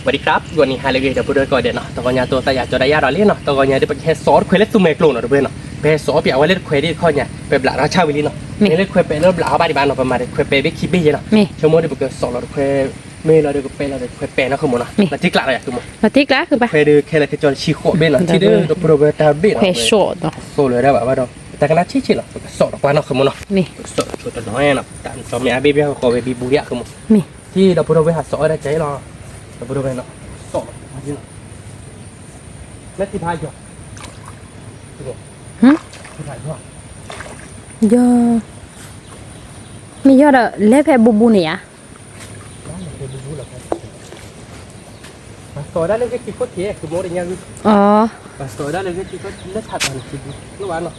สวัสดีครับวันนี้ฮาเลวีจะพูดก่อนเดี๋ยวเนาะตอนนี้ตัวแต่อยากจะได้ยาเราเล่นเนาะตอนนี้เดี๋ยวไปแค่ซอสเคยเล่นตัวเมกโลนเนาะเพื่อนเนาะไปซอสเปียกว่าเล่นเคยได้ข้อเนี่ยไปบลาราชาวิลีเนาะเล่นเคยไปเล่นบลาบ้านที่บ้านเนาะประมาณเคยไปไปคิดไปเยอะเนาะชั่วโมงเดี๋ยวไปสอนเราเคยไม่เราเดี๋ยวไปเราเดี๋ยวเคยไปนะคือมั้งเนาะมาที่กลางอะไรอย่างตัวมั้งมาที่กลางคือปะเคยดูแค่เราจะชี้ขวบเบนเนาะที่เดินตัวโปรเบต้าเบนเนาะเคยโชว์เนาะโซ่เลยได้แบบว่าเราแต่ก็น่าชี้ชี้เนาะสอนกว่าเนาะคือมั้งเนาะนี่สอนชุดน้อยเนาะตามสอนเมียเบี้ยขอไปบีบุรีอะคือมั้งนี่ที่เราพูดไปหาสอนได้ใจเราเราพูดไปเนาะสอนมาที่เนาะแล้วที่พายอยู่ที่พายอยู่ยอมียอดอะเล็บแพบูบูเนี่ยสอนได้เลยก็คิดก็เที่ยคือโมดอย่างเงี้ยอ๋อสอนได้เลยก็คิดก็เลือกถัดมันคิดรู้ว่าเนาะ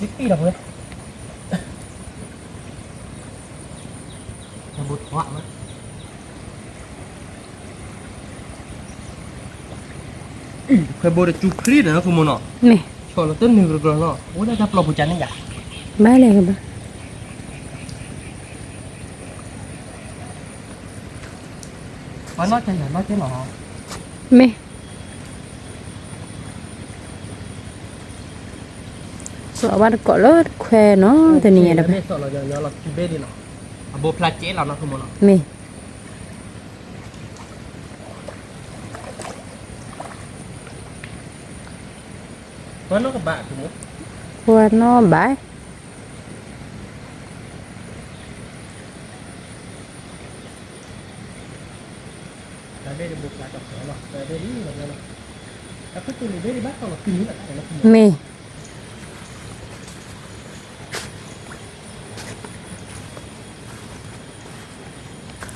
คิดปีหรอเพื่อนจะบุตรหวานมั้ยเคยบอกจูครีดนะคุณมโนนี่ชอบเราต้นหนึ่งกระโดดโอ้ได้จับเราผู้จันนี่ไงบ้าเลยครับบ้านนอกใจนอกใจหนอไม่สอบว่าก็เลิศแควเนาะแต่นี่อะไรสอบเราจะเราคิดเบดีเนาะโบพลาเจเราเนาะคุณมโนไม่บ้านนอกกับบ้านคุณมว่าน้อบ่ายแต่เบดีบุกลากับเราแต่เบดีเราเนาะแต่ก็ตัวเบดีบ้านเราคือนี้แหละไม่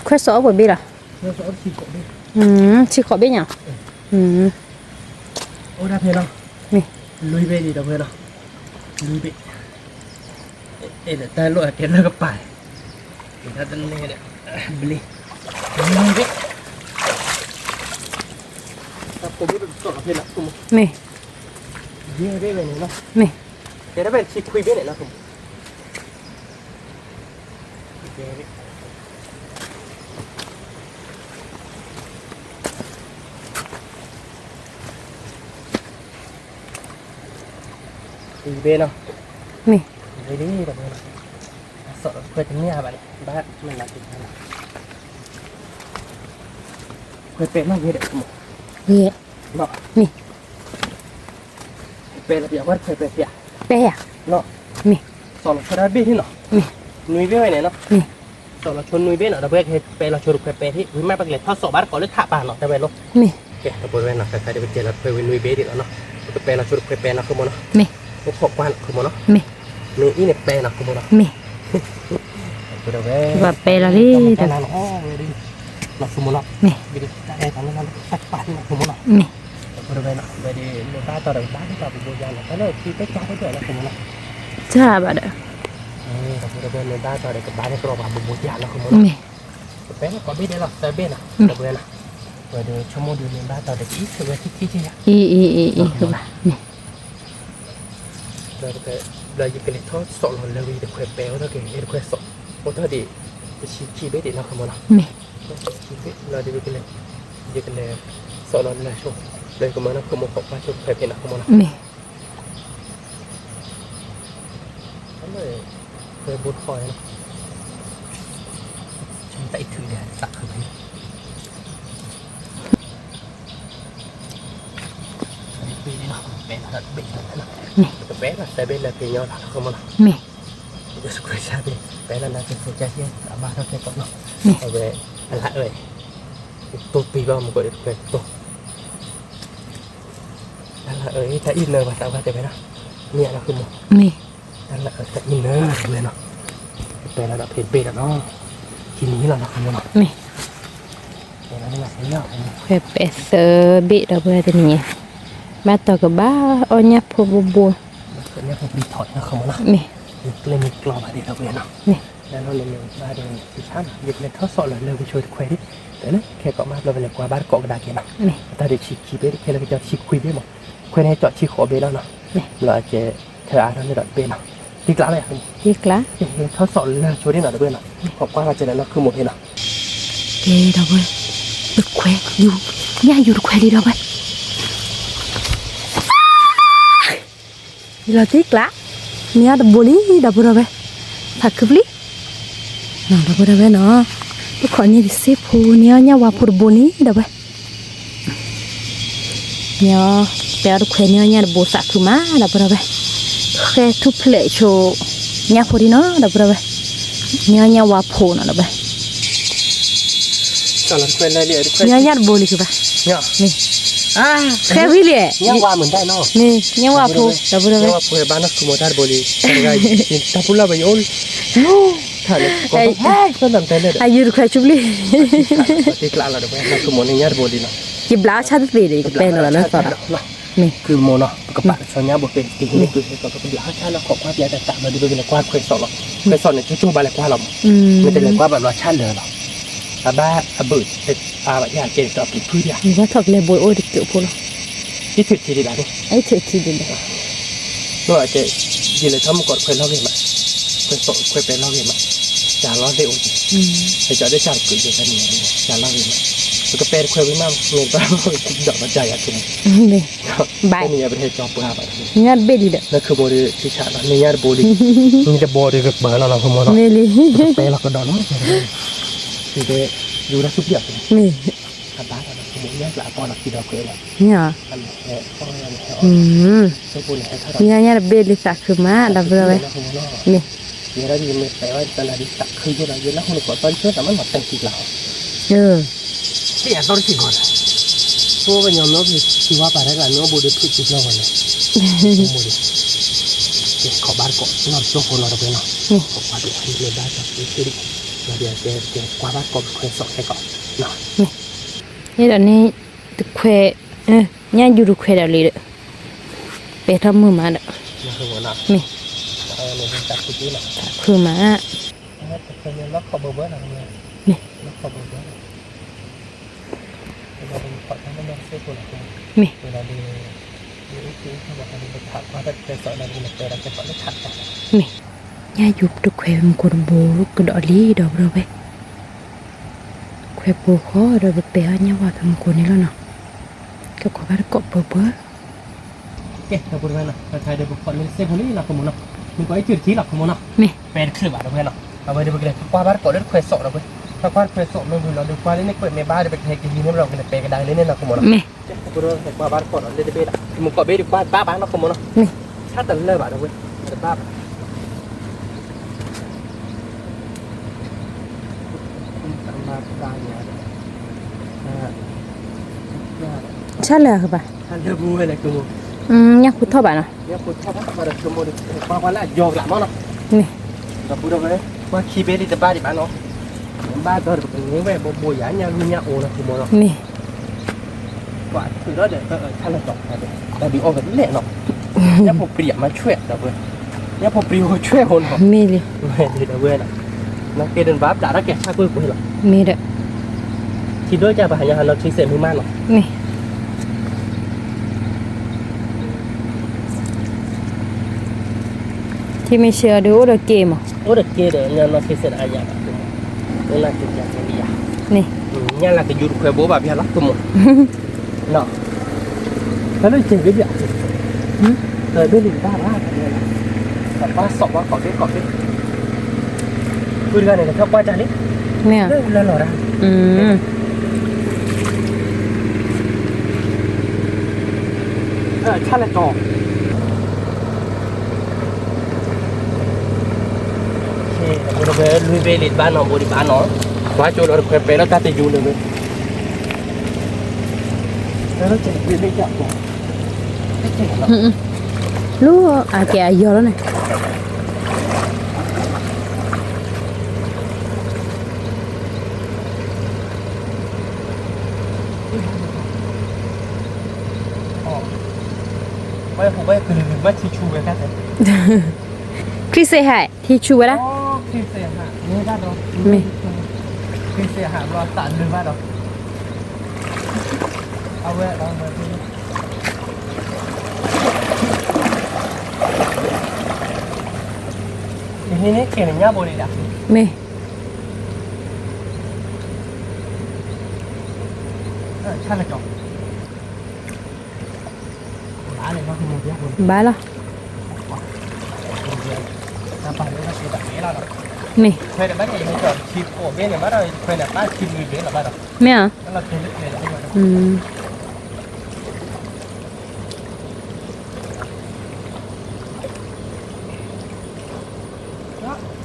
ค่อยสอบบ่บีล่ะเราสอนชีขอเบชิขอบีเนี่ยโอ้ได้เพลเนาะนี่ลุยเบดีเราเพลเนาะลุยเบเอ๊ะแต่ลอยเกินแล้วก็ไปถ้าตอนนี้เนี่ยบลีลุยเบแต่ผมไม่เป็นสอนเพลนะคุณไม่เยอะได้เลยเนาะไม่เดี๋ยวถ้าเป็นชีคุยเบเนี่ยนะคุณคุยเบเนาะไม่เบดีเราเพลสอนเพื่อจะเนี่ยแบบบ้านมันรักจริงนะเพื่อเป็นมากเยอะเด็กคุณเฮ้ยเนาะนี่เป็นระเบียบวัดเคยเป็นเสียเป๊ะเนาะนี่สอนเราได้ที่เนาะนี่นุ้ยเบ้ไว้เนี่ยเนาะนี่สอนเราชนนุ้ยเบ้เนาะเราเพื่อเป็นเราชนเคยเป็นที่วิไม่ปกติทอดสอบบ้านก่อนหรือถ่าป่าเนาะแต่เป็นลูกนี่โอเคเราพูดไว้เนาะใครๆจะไปเจอเราเพื่อนุ้ยเบ้ดีแล้วเนาะเป็นเราชนเคยเป็นนะคุณโมเนาะนี่พวกขอกวานคุณโมเนาะนี่มีอีเนี่ยเป็นนะคุณโมเนาะนี่ว่าเป็นอะไรแต่ละอ๋อเลยดิเราคุณโมเนาะนี่วิธีการทำให้เราตัดป่านคุณโมเนาะนี่พูดไว้เนาะไปดีในบ้านต่อบ้านที่เราไปดูยานแล้วก็เลยที่ไปจ้าไปด้วยนะคุณโมเนาะใช่ป่ะเด้อเราพูดไว้ในบ้านต่อในบ้านที่เราไปดูยานแล้วคุณโมนี่เป็นก็ไม่ได้หรอกแต่เป็นนะแต่เป็นนะเดี๋ยวชั่วโมงดูในบ้านต่อเด็กอีกคือว่าที่เนี่ยคือป่ะนี่เราจะเป็นทอดสดเราเลยจะเคยเปรี้ยวถ้าเกิดเราเคยสดโอ้ถ้าดีจะชีเบ็ดนะคุณโมนะนี่ชีเบ็ดเราจะเป็นเลยจะเป็นเลยสดเราเลยช่วงเลยคุณโมนะคุณโมขอบว่าช่วงเคยเป็นนะคุณโมนะนี่นั่นเลยเคยบูทคอยนะฉันไปถึงเนี่ยตักขึ้นไปเป็นเนาะเป็นอะไรเป็นอะไรนะแต่เป็นอะแต่เป็นอะไรเป็นยอดนะคุณโมนะนี่จะสกุลชาติเป็นอะไรเป็นโซเชียลอาบ้าเราแค่ก่อนเนาะเอาไว้อะไรเอ่ยตัวปีบ้ามันก็ได้เป็นตัวนั่นแหละถ้าอินเนอร์มาตามว่าจะไปนะเนี่ยนะคือหมดนี่นั่นแหละถ้าอินเนอร์เลยเนาะเป็นระดับเพจเบสเนาะทีนี้เราคือหมดนี่เป็นอะไรแบบนี้เนาะเคยเป็นเซอร์บิเราเพื่อจะนี่บ้านต่อกับบ้าอันนี้พวกบัวเนี่ยพวกบีถอดนะคือหมดเนาะนี่เลยมีกรอบอะไรเราเพื่อนเนาะนี่แล้วเราเลยมาเดินที่ชั้นหยิบเลยทดสอบเลยเลยไปช่วยคุยดิแต่เนี่ยแค่เกาะมาเราไปเลยกว่าบ้านเกาะกระดาษเนาะแต่เด็กชีเบสแค่เราจะชีคุยเบสหมดคุยในจอดชีขอเบสแล้วเนาะเราจะเธออ่านในดอทเบสเนาะที่กลางเลยที่กลางทดสอบเลยช่วยได้หน่อยเพื่อนเนาะขอบคุณเราจะได้เราคือหมดเลยเนาะ เกดอกเว้ยตึกแควอยู่ย่าอยู่ตึกแควดีดอกเว้ยเราติ๊กละเนี่ยดับบลีดับเราเว้ยถักคืบลีน้องดับเราเว้ยเนาะทุกคนเนี่ยดิเซฟูเนี่ยว่าพูดบลีดับเว้ยเนี่ยแปลว่าแควเนี่ยดับโบสักคือมาดับเราเว้ยแค่ทุบเพลย์โชเนี่ยพูดดีเนาะดับเราเว้ยเนี่ยว่าพูดเนาะดับเว้ยตอนนั้นแควนอะไรเนี่ยแควน เนี่ยดับบลีคือปะ เนี่ย นี่ อ่า แค่วิเลย เนี่ยว่าเหมือนได้เนาะ นี่เนี่ยว่าพูดับเรา เนี่ย เว้ย ว่าพูดบ้านนักสมุทรดาร์บอลีอะไรถ้าพูดแล้วไปโยนท่านเนี่ยก็ต้องทำแต่เนี่ย อายุแควชุบลี ที่กลางเราเดี๋ยวนักสมุทรเนี่ยบอลีเนาะ จิบลาชาติตีเลยก็เป็นแล้วนะสอดนี่ คือโมเนาะกระปะชนยาบเป็นที่นี่คือก็เป็นหลายชาติแล้วขอบความยาแต่ตามมาดูเป็นความเคยสอนหรอกเคยสอนเนี่ยจู่ๆไปเลยกว่าเราไม่เป็นเลยกว่าแบบเราชาติเลยหรอกอาบ้าอาบุตรเป็นอาแบบยาเกณฑ์กับพืชยา นี่ว่าถกเลยบอยโอ้ดิเกี่ยวพูด ที่ถือทีดีแบบนี้ ไอ้เถื่อทีเดียว ก็อาจจะยินเลยถ้ามันกดเคยเล่าเรื่องมาเคยสอนเคยเป็นเล่าเรื่องมาจานเล่าเร็วให้จะได้จานเกิดเยอะกันเนี่ยจานเล่าเรื่องมาแล้วก็เป็นเคยไม่มากเงินก็ดอกมาใจอยากกิน นี่บาย นี่เป็นเหตุจอมปลาแบบ เนี่ยเบดีเด้อ นั่นคือบริที่ชาตินี่บรินี่จะบริกับเบอร์เราขโมยเรา เมลี เตะเราก็โดนมั้งคือเดอยู่ได้ทุกอย่าง นี่ ถ้าบ้านเราขโมยเนี่ยหลายตอนเราคิดเราเคยเลย เนี่ย อันนี้ก็ยัง เนี่ย ไม่พูดให้เท่าไหร่ เนี่ยเบดีสักคือมาดับเลยนี่ เดี๋ยวเราดีไม่แต่ว่าตอนนี้ตักคือเราเยอะแล้วคนก็ตอนเชื่อแต่มันหมดแต่งติดเรา ที่อยากต้องสิ่งก่อนเพราะว่าเป็นยอมรับที่ว่าไปได้กันเนื้อบูดพูดติดเราวันนี้บูดขอบาร์ก่อนนอนโจ้คนเราไปเนาะขอบาร์เดี๋ยวเลยได้จากที่ที่เดี๋ยวกว่าบาร์ก่อนเคยสอนให้ก่อนเนาะ นี่ตอนนี้ตึกแควเนี่ยอยู่ตึกแควเดี๋ยวเลยเด้อไปทำมือมาเด้อ นี่คือหัวหน้า นี่ เนี่ยจัดที่นี่เนาะ คือมา เคยเรียนล็อกขอบเบอร์อะไรเนี่ย นี่ ล็อกขอบเบอร์เราเป็นขอทั้งนั้นเสียคนละ นี่ เวลาดูที่เขาบอกให้ไปถักว่าถ้าเคยสอนอะไรเนี่ยเราจะสอนได้ถักกัน นี่เนี่ยอยู่ตึกแควมันกดโบลูกกระดอลีดอกเราไปแควโบข้อเราไปเปย์เนี่ยว่าทำคนนี้แล้วเนาะก็ขอบ้านเกาะเบอร์ โอเคเราพูดไปนะเราใช้เดี๋ยวบุคคลเซฟคนนี้เราขโมยเนาะมันก็ไอ้จุดที่เราขโมยเนาะ นี่ เป็นเครื่องแบบเราเพื่อนเนาะเอาไปเดี๋ยวไปเลยกว่าบ้านก่อนเรื่องเคยสอนเราเพื่อนถ้ากว่าเคยสอนเราดูเราดูกว่าเล่นในเปิดในบ้านเดี๋ยวไปเทกินที่นี่เราเป็นเปย์กันได้เล่นเราขโมยเนาะ นี่ พูดเรื่องกว่าบ้านก่อนเราเล่นเปย์มึงก็เปย์ดีกว่าบ้านเราขโมยเนาะ นี่ ถ้าแต่เลิกแบบเราเว้ยแต่บ้านมาบ้านเนี่ย ใช่เลยครับป่ะ ถ้าเลิกรู้เลยกู เนี่ยคุณเท่าไหร่เนาะ เนี่ยพูดชอบมาเดี๋ยวขโมยมาวันละยอมละมั้งเนาะ นี่ เราพูดเอาไว้ว่าคีเบสจะบ้าดิบ้านเนาะบ้านตัวแบบนี้เว้ยโบยานยามียาโอนะคุณโมเนาะ นี่ ว่าคือเราเดี๋ยวถ้าเราจบไปแต่ดีออกกันเละเนาะเนี่ยผมเปรียบมาช่วยเราเว้ยเนี่ยผมเปรียบมาช่วยคนของ มีเลย ไม่ดีเราเว้ยนะนักเกดินบ้าด่านักเกชาคุยกูเหรอ มีเด้อ คิดด้วยจะไปหายาเราชี้เสียมือมากเนาะ นี่ที่ไม่เชื่อดูเดเกมอ่ะ โอ้เด็กเกเดี๋ยวเนี่ยเราชี้เสียอะไรอย่างเงี้ยนี่น่าจะยังไม่ดีอ่ะ นี่ เนี่ยเราจะยูดูเคยโบ๊แบบนี้ละกูหมดเนาะแล้วเราเจ๋งด้วยอ่ะเลยไม่ดีบ้าว่ากันเลยแต่ว่าสอบว่าก่อนด้วยคุยกันเนี่ยเขาว่าจะนี่ เนี่ย เรื่องแล้วหรอนะชาละจอโอเคเราไปลุยไปลิดบ้านน้องบุรีบ้านน้องว่าโจเราเคยไปแล้วตาติยูเลยแล้วเราจะไปจับก่อนไม่เจ๋งหรอก รู้อาแกเยอะแล้วเนี่ย ไม่ผมไม่คือลืมว่าทิชชู่ไว้แค่ไหน คริสเซ่ให้ที่ชูไว้ละ อ๋อคลิปเสียหายนี่ได้หรอ มี คลิปเสียหายเราตัดลืมได้หรอเอาไว้เอาไว้ที่นี่เก่งเนี่ยบริษัท มี ใช่ละจอร้านเลยเขาคือมันเยอะคน bá lo น้ำปลาเนี่ยก็คือแบบนี้แล้วเนาะ mì เคยแต่บ้านเองจอดชิปโอ้เบ้เนี่ยบ้านเราเคยแต่บ้านชิปมือเบ้หรอบ้านเรา mẹ à แล้วเราเคยเลือกเลยที่มัน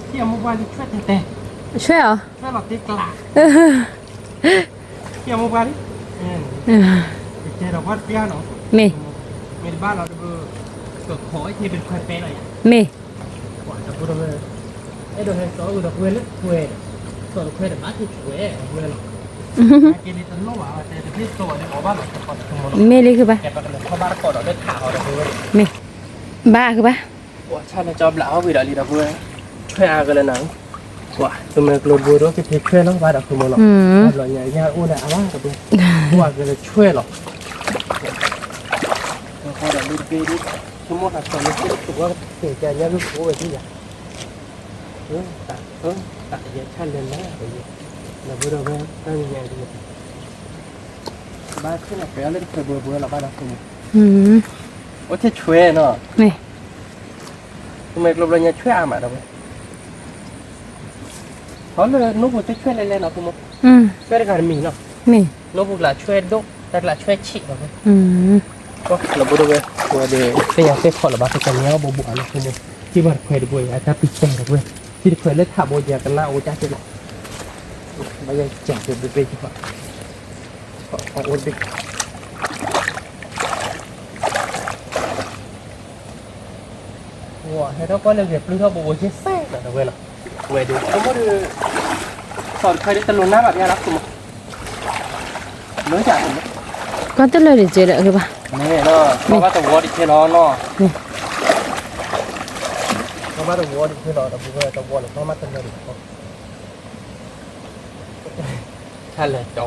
ที่เอามาว่าช่วยแต่ ช่วยเหรอ ถ้าเราตีกลาที่เอามาว่าดิเจอเราวัดเปี้ยเนาะ mì มีบ้านเราดูตัวขอที่เป็นควายเป็นอะไร mì กว่าจะพูดเลยไอ้โดยเห็นตัวอุดควายเล็กควายตัวควายแต่บ้านที่ควายควายหรอกกินในต้นโลกอ่ะแต่ที่ตัวเนี่ยบ้านเราจะก่อนทั้งหมด mì điคือปะ แกไปกันเลยเข้าบ้านก่อนเราได้ข่าวเราด้วย mì baคือปะ ว่าชาติจอบแล้ววิดาลีเราเพื่อช่วยอากันเลยนังว่าตัวเมืองโลบูโรที่เพช่วยน้องบ้านเราคือมันหรอกหล่อใหญ่ยาอ้วนอะไรกับตัวว่าก็เลยช่วยหรอกพอเราดูดีดิสมมติว่าตอนนี้ตัวว่าเสียใจเนี่ยลูกโอ้ยที่อยากตัดเยอะชั้นเลยนะไปเยอะเราพูดเราไม่ตั้งยังไงดีบ้านที่เราไปเล่นเคยเบื่อเราบ้านเราคือว่าที่ช่วยเนาะ mì ทำไมเราเนี่ยช่วยอามาเราเพราะเลยนุ๊กมันจะช่วยอะไรเนาะคุณมช่วยในการมีเนาะ mì นุ๊กละช่วยดุแต่ละช่วยฉีกเนาะ ก็เราพูดเลยว่าเดี๋ยวเสียงเสียงขอระบายกันเนี้ยบ่บ่อะไรคุณมที่บ้านเคยดูอาจจะปิดเต็มเลยที่เคยเล่นท่าโบยกันหน้าโอ้จ้าเจ้าไม่ยังแจกเป็นไปที่ว่าขอโอนไปว้าให้เราก็เลยเก็บลื้อเขาโบยเช่แซ่บนะเว้ยเนาะเว้ยดูผมว่าดูสอนเคยได้ตะลุนหน้าแบบนี้นะคุณเนื้อจ่าผม con tức là để chơi lạiคือปะ นี่เนาะเพราะว่าตัววัวดิเชนเนาะเพราะว่าตัววัวดิเชนเนาะตัววัวเพราะว่าตัววัวดิใช่เลยจอ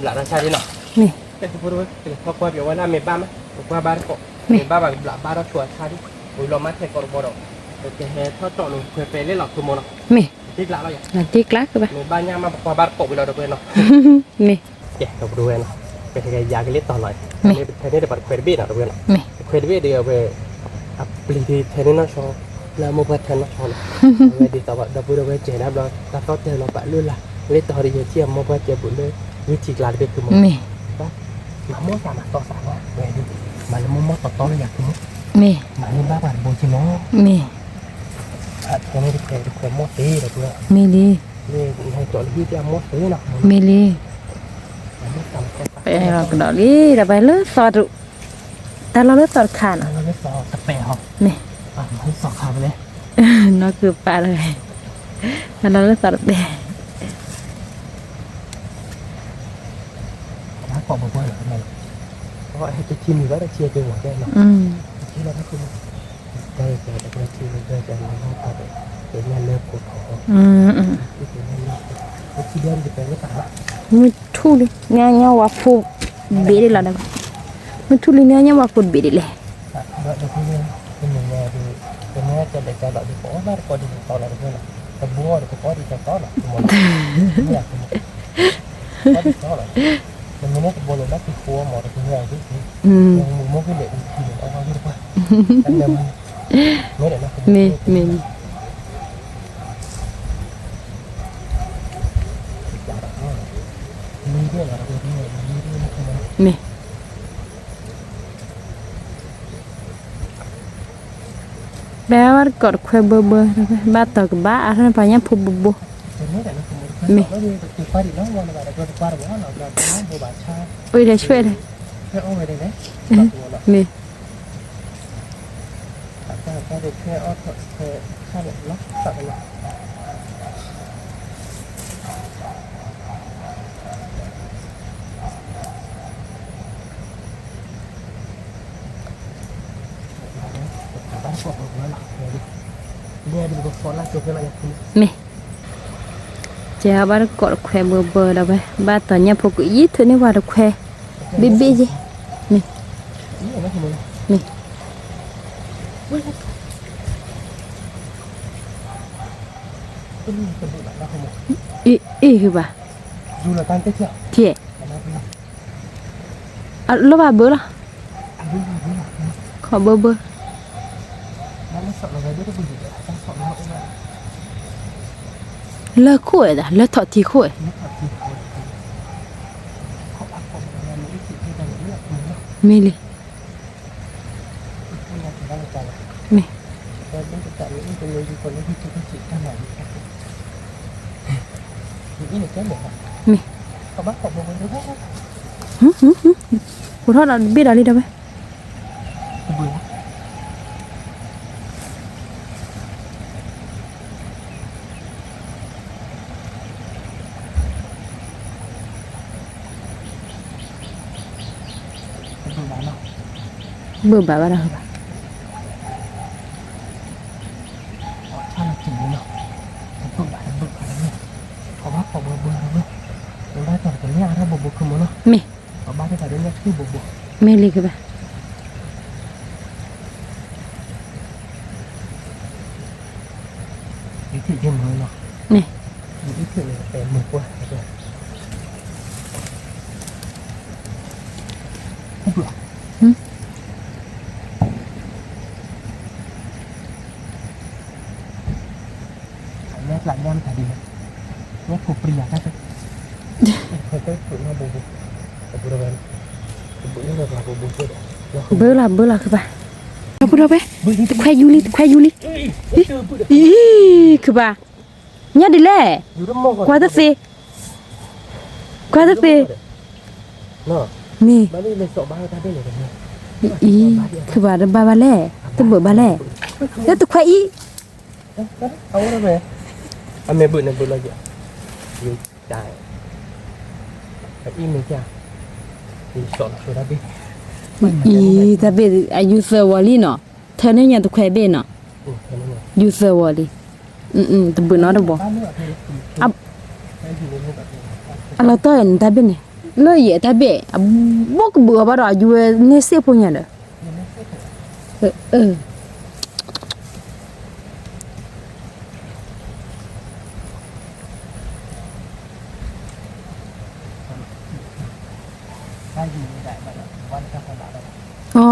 หลานชาติเนาะ mì แต่ที่พูดว่าเพราะว่าเดี๋ยวว่าหน้าเมบ้าไหมว่าบ้านก็เมบ้าแบบหลานบ้านเราชัวร์ชาติอุ้ยเรามาเทคกอร์บอร์โอเคเฮ้ยถ้าเจาะลงเพื่อไปเล่นหลอกคือโมเนาะ mì ที่หลานเราอย่าง là tiếc látคือปะ เมบ้านย่ามาบอกว่าบ้านโกเราเดินเนาะ mì แย่เราดูเนาะเป็นไงยากิเลสต่อหน่อยนี่เป็นแค่นี้เดี๋ยวบัดเควดบี้นะเดินเนาะ mì เควดบี้เดียวไปอัปลีดีเทนน่าชอบแล้วโมบัตเทนน่าชอบเวดีต่อว่าดับเบิลเวเจนะเราถ้าเขาเทเราปะลุ่นละเล่ต่อดีเที่ยมโมบัตเจ็บบุญเลยวิธีการเป็นคือมัน mì มาโม่สามต่อสามนะเวดีมันโมโม่ต่ออยากคือ mì มันนี่บ้าบันโบจิโน่ mì แค่นี้ที่แค่โม่ตีเลยเพื่อ mì đi นี่ให้จอดที่ที่โม่ตีเนาะ mì đi มันไม่ต่ำแค่ ไปเราก็ดอกนี้เราไปเลือสอดแต่เราเลือสอดขาด เราไม่สอตะแปะหรอก นี่ มันสอขาไปเลย nóคือปลาเลยแต่เราเลือสอดแดง น้าปอบบ่อยหรอทำไมเพราะไอ้ทีมอยู่แล้วได้เชียร์เป็นหัวแกเนาะ ที่เราไม่คุ้นได้แต่ละทีมันเดินจากเราเข้าไปเป็นงานเลิกกดของที่เป็นงานเลิกที่เดินจะเป็นไม่ต่างละ mới thu đi nghe nhau và phụ bị đi là đâu mới thu đi nghe nhau và phụ bị đi lẹ แล้วเดี๋ยวพี่เนี่ยเป็นยังไงดีเป็นแม่จะเด็กจะหล่อดีกว่าบ้านก็ดีต่อเราด้วยนะแต่บัวเด็กก็ดีจะต่อหรอกหมดไม่อยากก็ดีต่อหรอกมันไม่ได้บัวเลยนะคือบัวหมดคือไงที่ยังมุมมองขึ้นเด็กทีหนึ่งเอาไว้ดีกว่าอันเดิมไม่ได้นะ mình มีด้วยเหรอเราด้วยมีด้วยนะคุณ mình bé bắt cọt khoe bơ bơ ba tờ ba ăn nó phải nhá phụ bù bù เป็นไม่ได้นะคุณแล้วดูติดไฟดิน้องวันอะไรก็ติดไฟหรือว่าเราจะน้องโบบาชา ôi để chơi đây เพื่อเอาไว้ได้ไหม mình ถ้าเด็กแค่อ้อเธอถ้าแบบล็อกสัตว์เลยต้องสอบแล้วหลักเลยเนี่ยดูก็ฟอนต์ละจบแล้วอย่างคุณ mình cha bắt cọt khoe bơ bơ đâu bé ba tờ nhá phụ cứ ít thôi nếu vào được khoe bí bí gì mình นี่ไม่ใช่มึง mình เป็นเป็นแบบนั้นคุณ ý ýคือ bà ดูแลการเที่ยว thiệt อ่ะแล้วว่าเบอร์ล่ะขอเบอร์ แล้วไม่สอบอะไรด้วยก็บุญอยู่ต้องสอบแล้วก็ เลิกคุยอ่ะเลิกถอดทีคุย ไม่สอบทีเขาพักผมงานไม่ติดที่ไหนเลือกเนาะ ไม่เลย งานจะได้ใจ ไม่ แต่ต้องจัดนี่เป็นเลยคนที่จะต้องจิตท่านไหนนี่เนี่ยแค่หมด ไม่ เขาบ้าผมบอกเลยว่า กูทอดอะไรเบ็ดอะไรได้ไหม บุญบุญบ้านเนาะ เบอร์แบบว่าอะไรครับ ถ้าเราจริงเนาะบุญบ้านบุญบ้านเนี่ยเขาบ้าผมบอกบุญเนาะเราได้ต่อกันเนี่ยถ้าบุญบุญคือมั้งเนาะ ไม่ เขาบ้าได้แต่เรื่องนี้คือบุญบุญ ไม่เลยครับ ý thị trên mới nó ไม่ ý thị này phải mười qua rồi không được phải nét lại nhâm thả đi nét phục bì à các phải cái tụi nó bù bù bù đâu vậy bù nó là bù bù chưa เบอร์ล่ะคือป่ะเราพูดเอาไปตะแควยูริอีคือป่ะเนี่ยดิแหละกว่าจะสิ nó นี่ บ้านนี้เลยสอบบ้านท่าได้เลยเนี่ย อีคือป่ะบาแล่ตะเบอร์บาแล่แล้วตะแควอี เอาแล้วไหมอันเมย์บุญเนี่ยบุญอะไรอย่างอยู่ได้แต่อีเมย์จ้าอีสอนช่วยได้ดิ อีตะเบอายุเซวอลี่เนาะเธอเนี่ยยังตะแควเบเนาะ แค่นั้นเอง ยูเซวอลี่ตะเบอร์เนาะตะบ่ บ้านเลือกให้ให้อยู่ในรูปแบบนี้ อะเราต้อนตะเบเนี่ยเลยเยตะเบบอกเบื่อบ่ดออยู่ในเซพเนี่ยเด้อได้อยู่ในแบบแบบวันข้าวแบบ อ๋อ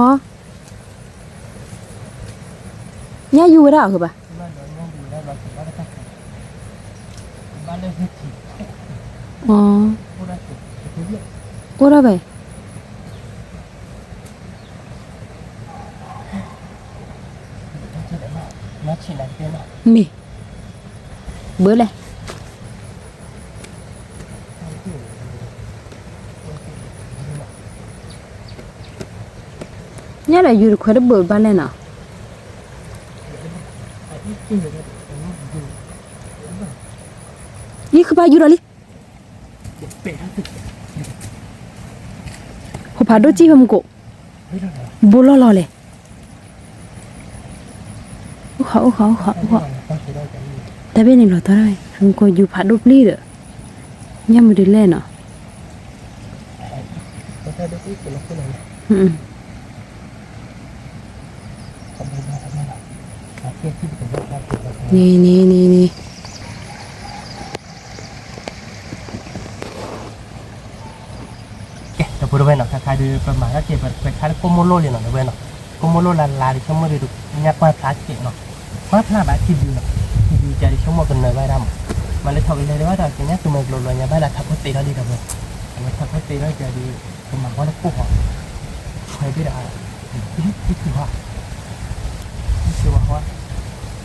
เนี่ยอยู่ได้คือป่ะ บ้านเราเนี่ยอยู่ได้เราถือว่าได้แค่บ้านเลือกให้ถี่ อ๋อ พูดได้ถูกคือเรียก โอ้ได้ไป ถ้าจะได้มานัดชินได้เป็นหรอ มีเบอร์เลยเนี่ยแหละอยู่ควายเบอร์บ้านเลยเนาะ ไอ้ที่กินอยู่เนี่ยอยู่ ยี่คือป่ะอยู่ดอลิ เป็ดทั้งตึก หัวผาโดจีผมกู ไม่ได้หรอ บุลลอเลยเขา ต้องใช้ได้กัน แต่เป็นอย่างไรต่อได้ผมก็อยู่ผาโดปลีเด้อเนี่ยมันดีเล่นเนาะ ก็ใช้ได้ที่เป็นลักษณะ ทำได้ไหมทำได้ไหมอาเทียบที่เป็นรูปแบบเป็นแบบ นี่แต่พูดไปหน่อยคล้ายๆดูประมาณก็เกี่ยวกับคล้ายๆโคโมโลเลยหน่อยเว้ยเนาะโคโมโลลาดิชั่วโมงดูเนี่ยกว่าพลาสติกเนาะว่าพลาแบบที่ดูเนาะที่ดูจะดิชั่วโมงกันเลยไม่ได้มาเลยทำเลยว่าเราจะเนี่ยคือมันโลเลยเนี่ยไม่ละทับพัตตีเราดีกับมันมันทับพัตตีเราจะดีประมาณว่าเราปุ๊บอ่ะใครไม่ได้ที่คือว่า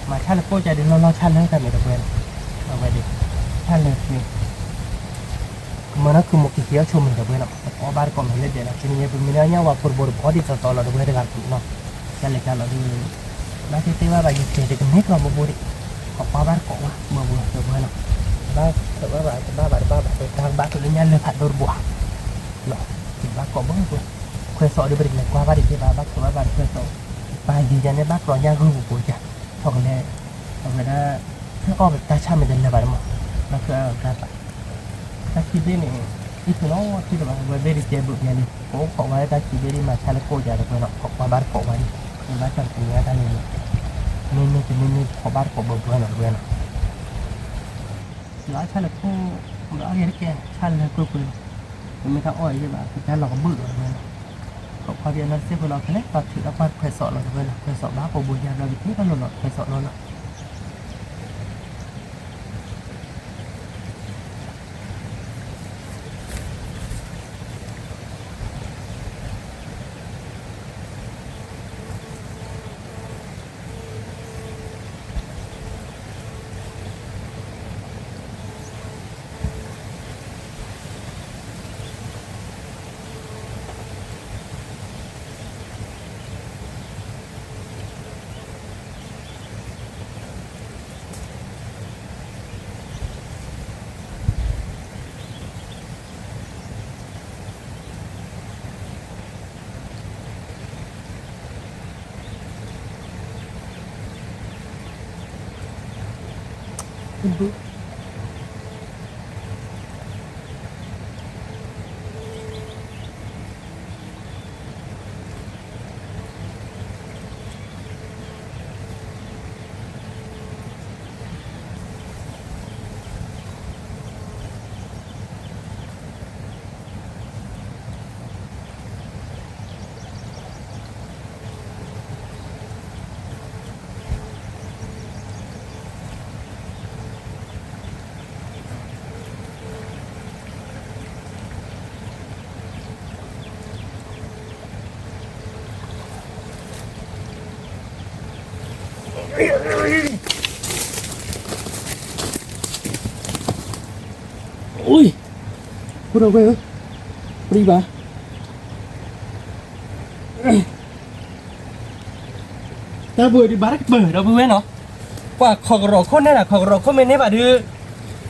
มาชาติโก้จะดีเราชาติเลยกันเลยกับเว้ยเอาไปดิชาติเลยนี่มันก็คือมุกที่เขาชมกับเว้ยเนาะอ๋อบาร์คอมเฮเลเดนะทีนี้เป็นมีเนี่ยว่าpor bodyสตอลเราด้วยกันเนาะจะเล็กกันเราดูมาที่ที่ว่าแบบอยู่ที่กันนิดเราบุรีขอบบ้านเกาะว่าเมื่อบัวเมื่อบัวเนาะบ้านแต่ว่าแบบไปทางบ้านตัวนี้เลยผัดโดนบัวเนาะถึงบ้านเกาะบ้างบัวเคยสอนดูบริเวณกว่าบ้านที่บ้านตัวบ้านเคยสอนไปดีจังเนี่ยบ้านกรอนย่างรูบัวจ้ะพอกันเลยเอาไปได้ถ้าออกแบบตาช่างมันจะเลยบ้านมั้งแล้วคือการไปถ้าคิดได้เนี่ยที่คือน้องที่แบบว่าเบริเจบุกเนี่ยนี่โอ้ขอไว้ถ้าคิดได้มาชาลโก้จะได้เนาะขอบ้านเกาะไว้บ้านจังตรงนี้ได้เลยนี่ขอบ้านเกาะบัวเนาะเว้ยเนาะแล้วชาลโก้แล้วเห็นแกชาลโก้คือมันไม่ต้องอ้อยใช่ป่ะคือการหลอกเบื่อเลย ก็พอเรียนนั้นเสียเวลาแค่นี้เราถือรับมาเคยสอนเราด้วยนะเคยสอนบ้าผมบุญญาเราที่ก็หล่นเคยสอนเราเนาะอุ้ยพูดเอาไปเหรอรีบมาถ้าเบื่อดีบาร์กเบื่อเราเบื่อเนาะว่าขอกรอกคนนี่แหละขอกรอกคนไม่เนี่ยบ่ดื้อ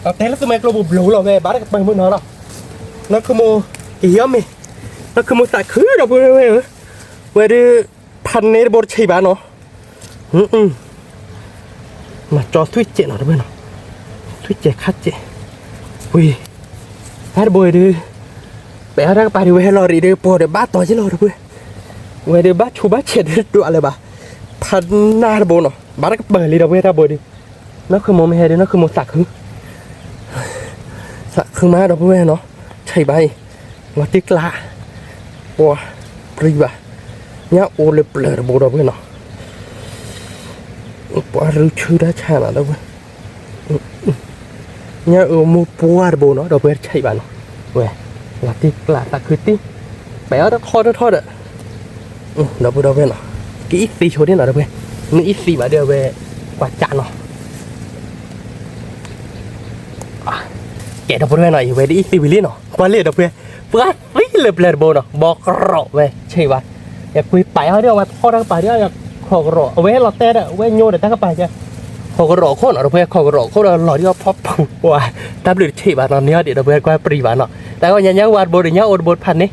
เอาแต่ละสมัยกระบุบหลูเราเว้ยบาร์กเบื่อเมื่อเนาะนักขโมยกี่ย้อมมีนักขโมยสักคือเราเบื่อเว้ยเว้ยดื้อพันในบทใช่บ้านเนาะมาจอสวิตเจเนาะเว้ยเนาะสวิตเจคัดเจอุ้ยถ้าเบื่อดื้อไปเอาได้ก็ไปดูให้รอรีดื้อปวดบ้าต่อใช่รอเว้ยเว้ยดื้อบ้าชูบ้าเฉียดดูอะไรบ้าพันหน้าโบนเนาะบ้านก็เปิดเลยเราเว้ยถ้าเบื่อดื้อนั่นคือโมไม่เห็นนั่นคือโมสักคือมาเราเว้ยเนาะใช่ใบมาติ๊กละปัวปรีบะเนี่ยโอเลเปลือกโบเราเว้ยเนาะปัวรู้ชื่อได้ชาหน่ะเราเว้ยเนี่ยมูปัวโบเนาะเราเว้ยใช่บ้านเนาะเว้ยมาติ๊กละสักคือติ๊กไปเอาทอดอ่ะเราเว้ยเนาะกี่อีกสี่โชว์เนี่ยเนาะเราเว้ยนี่อีกสี่บาทเดียวเว้ยกว่าจานเนาะแกเราเว้ยหน่อยเว้ยอีกสี่วิลลี่เนาะกว่าเล่เราเว้ยเพื่อวิ่งเลยเปลือกโบเนาะบอกรอเว้ยใช่ป่ะอยากคุยไปเอาเดี๋ยวมาทอดไปเดี๋ยวอยากขอกรอเว้ยเราเต้อะเว้ยโยนเดี๋ยวตั้งไปจ้ะขอกรอโคตรเราเว้ยขอกรอโคตรหล่อที่เขาพอปูว่าตับหรือใช่ป่ะตอนนี้เดี๋ยวเราเว้ยกว่าปรีบาเนาะแต่ก็ยังวาดโบหรือยังโอดโบพันนี่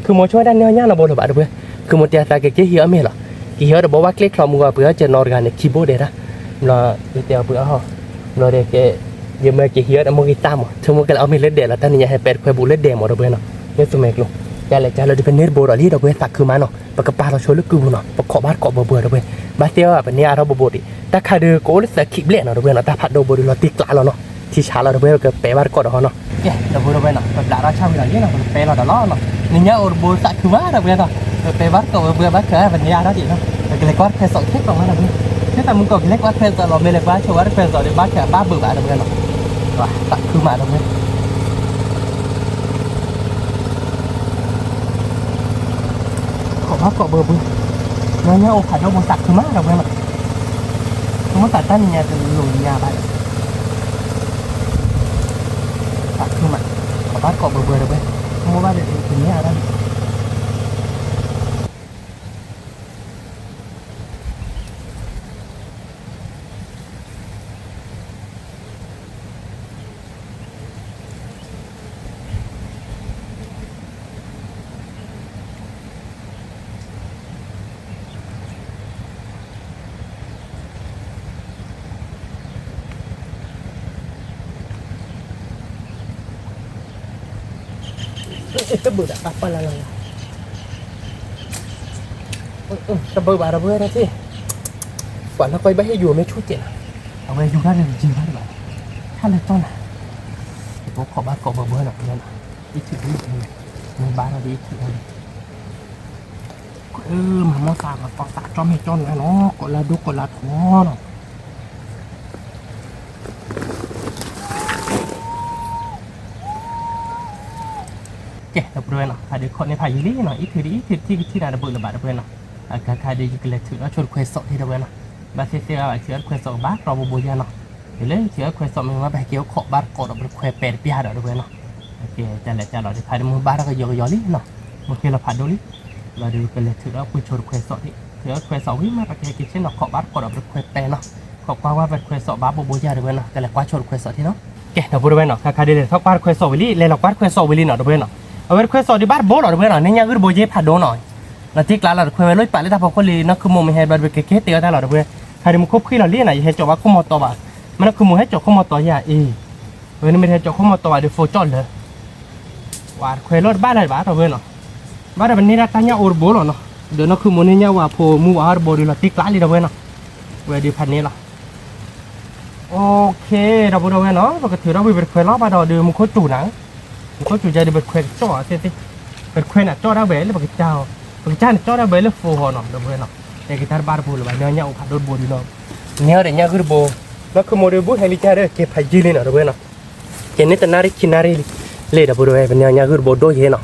คือโมช่วยด้านเนี้ยเราโบหรือเปล่าเว้ยคือโมเตียตาเก๋ๆเหี้ยไม่หรอกี่เหี้ยเราบอกว่าคลิกคลอมัวเพื่อจะนอนกันในคีย์บอร์ดเด้อเราเตียเพื่อเขาเราเด็กยังไม่กี่เหี้ยแต่โมกิตามอ่ะชั่วโมงกันเอามีเล็ดเด็ดแล้วท่านนี่ให้เป็ดควายบุเล็ดเด็ดหมดเราเว้ยเนาะเนี่ยสมัยกลุ่มแต่ละเราจะเป็นเนื้อโบราณที่เราเว้ยตักคือมันเนาะปากกาปลาเราช่วยลึกกูเนาะปากขอบ้านเกาะเบื่อเราเว้ยบ้านเตี้ยเป็นเนี่ยเราโบดิแต่คาเดือโก้เลยสักขีบเลี้ยนเราเว้ยเนาะแต่ผัดโดโบดิเราตีกลาเราเนาะที่ชาเราเว้ยก็เป๋บ้านเกาะเราเนาะเนี่ยเราเว้ยเนาะแบบราชาวิลาเนี่ยเนาะเป๋เราตลอดเนาะนี่เนี่ยโอโบสักคือมันเราเว้ยเนาะเป๋บ้านเกาะเบื่อบ้านเกาะเป็นเนี่ยเราดิเนาะแต่เลยก็แค่สองเทปตรงนั้นเราเว้ยถ้าแต่มึงก็เล็กว่าแค่เราไม่เล็กว่าชัวร์แค่เราเดี๋ยวบ้านแค่บ้าเบื่อบ้านเราเว้ยเนาะว่าสักคือมันเราเว้ยขอเกาะเบอร์เนี่ยโอ้ขาดโดโบสักคือมากเราเว้ยมันตัดตั้งเนี่ยจะหลุดยาไปสักคือมันขอบ้านเกาะเบอร์เราเว้ยโม่บ้านเดี๋ยวถึงเนี่ยได้จะเบื่อapa lahจะเบื่อเบื่อนะสิฝันเราไปไม่ให้อยู่ไม่ช่วยเจ็บเอาไปอยู่ได้เลยจริงไหมล่ะถ้าเลยต้นน่ะผมขอบ้านขอเบื่อหน่อยนั่นอีกทีนึงมีบ้านเราดีอีกทีนึง mà mò xả mà tỏ xả cho mày cho nó gọi là đu gọi là thó nó kệ đập đuôi nó phải được con này phải gì lý nó ít thì nào đập bự là bạn đập đuôi nó cái đây cái lệ thử nó chôn khoe sọ thì đập đuôi nó bà sẽ là chứa khoe sọ bát rồi bùi ra nó thì lấy chứa khoe sọ mình mà phải kéo khọ bát cọ đập khoe pẹt bia đập đuôi nó ok trả lại thì phải được mua bát nó cái giò lý nó một khi là phải đôi lý là được cái lệ thử nó quy chôn khoe sọ thì chứa khoe sọ với mà cái trên nó khọ bát cọ đập khoe pẹt nó khọ qua vật khoe sọ bát bùi ra đập đuôi nó cái là quá chôn khoe sọ thì nó ok đập đuôi nó cái đây là thóc bát khoe sọ với lý lên là bát khoe sọ với lý nó đập đuôi nóเอาไว้คุยสอดีบ้านโบหรอเพื่อนหน่อยนี่ยังก็โบเย่ผัดโดหน่อยแล้วที่กลางเราคุยไว้ลอยไปแล้วถ้าพอคนลีนักขโมยไม่ให้บัตรเก๋ๆเตี้ยได้หรอเพื่อนใครที่มันคบขี้เราเลี้ยนไหนให้จบว่าขโมยตัวบ้านมันขโมยให้จบขโมยตัวอย่างเพื่อนไม่ให้จบขโมยตัวเดี๋ยวโฟจอนเลยว่าคุยรถบ้านอะไรบ้านเราเพื่อนหน่อยบ้านเราเป็นนี่รักเนี่ยอุรโบหรอเนาะเดี๋ยวนักขโมยเนี่ยว่าพอมูอาร์โบดีเราที่กลางลีเราเพื่อนเนาะเวดีพันนี้ละโอเคเราพูดเอาไว้เนาะปกติเราไปเป็นคุยรอบบ้านเราเดี๋ยวมันโคตรจู่หนังมันโคตรจู่ใจเดี๋ยวเป็นคุยจ่อเสียเป็นคุยน่ะจ่อได้เบลเลยปกติเจ้าจ่อได้เบลเลยฟูหัวเนาะเดี๋ยวเพื่อนเนาะแต่กิตาร์บาร์บูลไปเนี่ยอุปาโดนบูดีเนาะเนี่ยเดี๋ยวเนี่ยคือโบแล้วคือโมเดลบูเฮลิคอปเตอร์เก็บพายจีเลยเนาะเดี๋ยวเพื่อนเนาะเจนนี่แต่นาริคินาริเลยเดี๋ยวพูดเอาไว้เป็นเนี่ยคือโบโดเย่เนาะ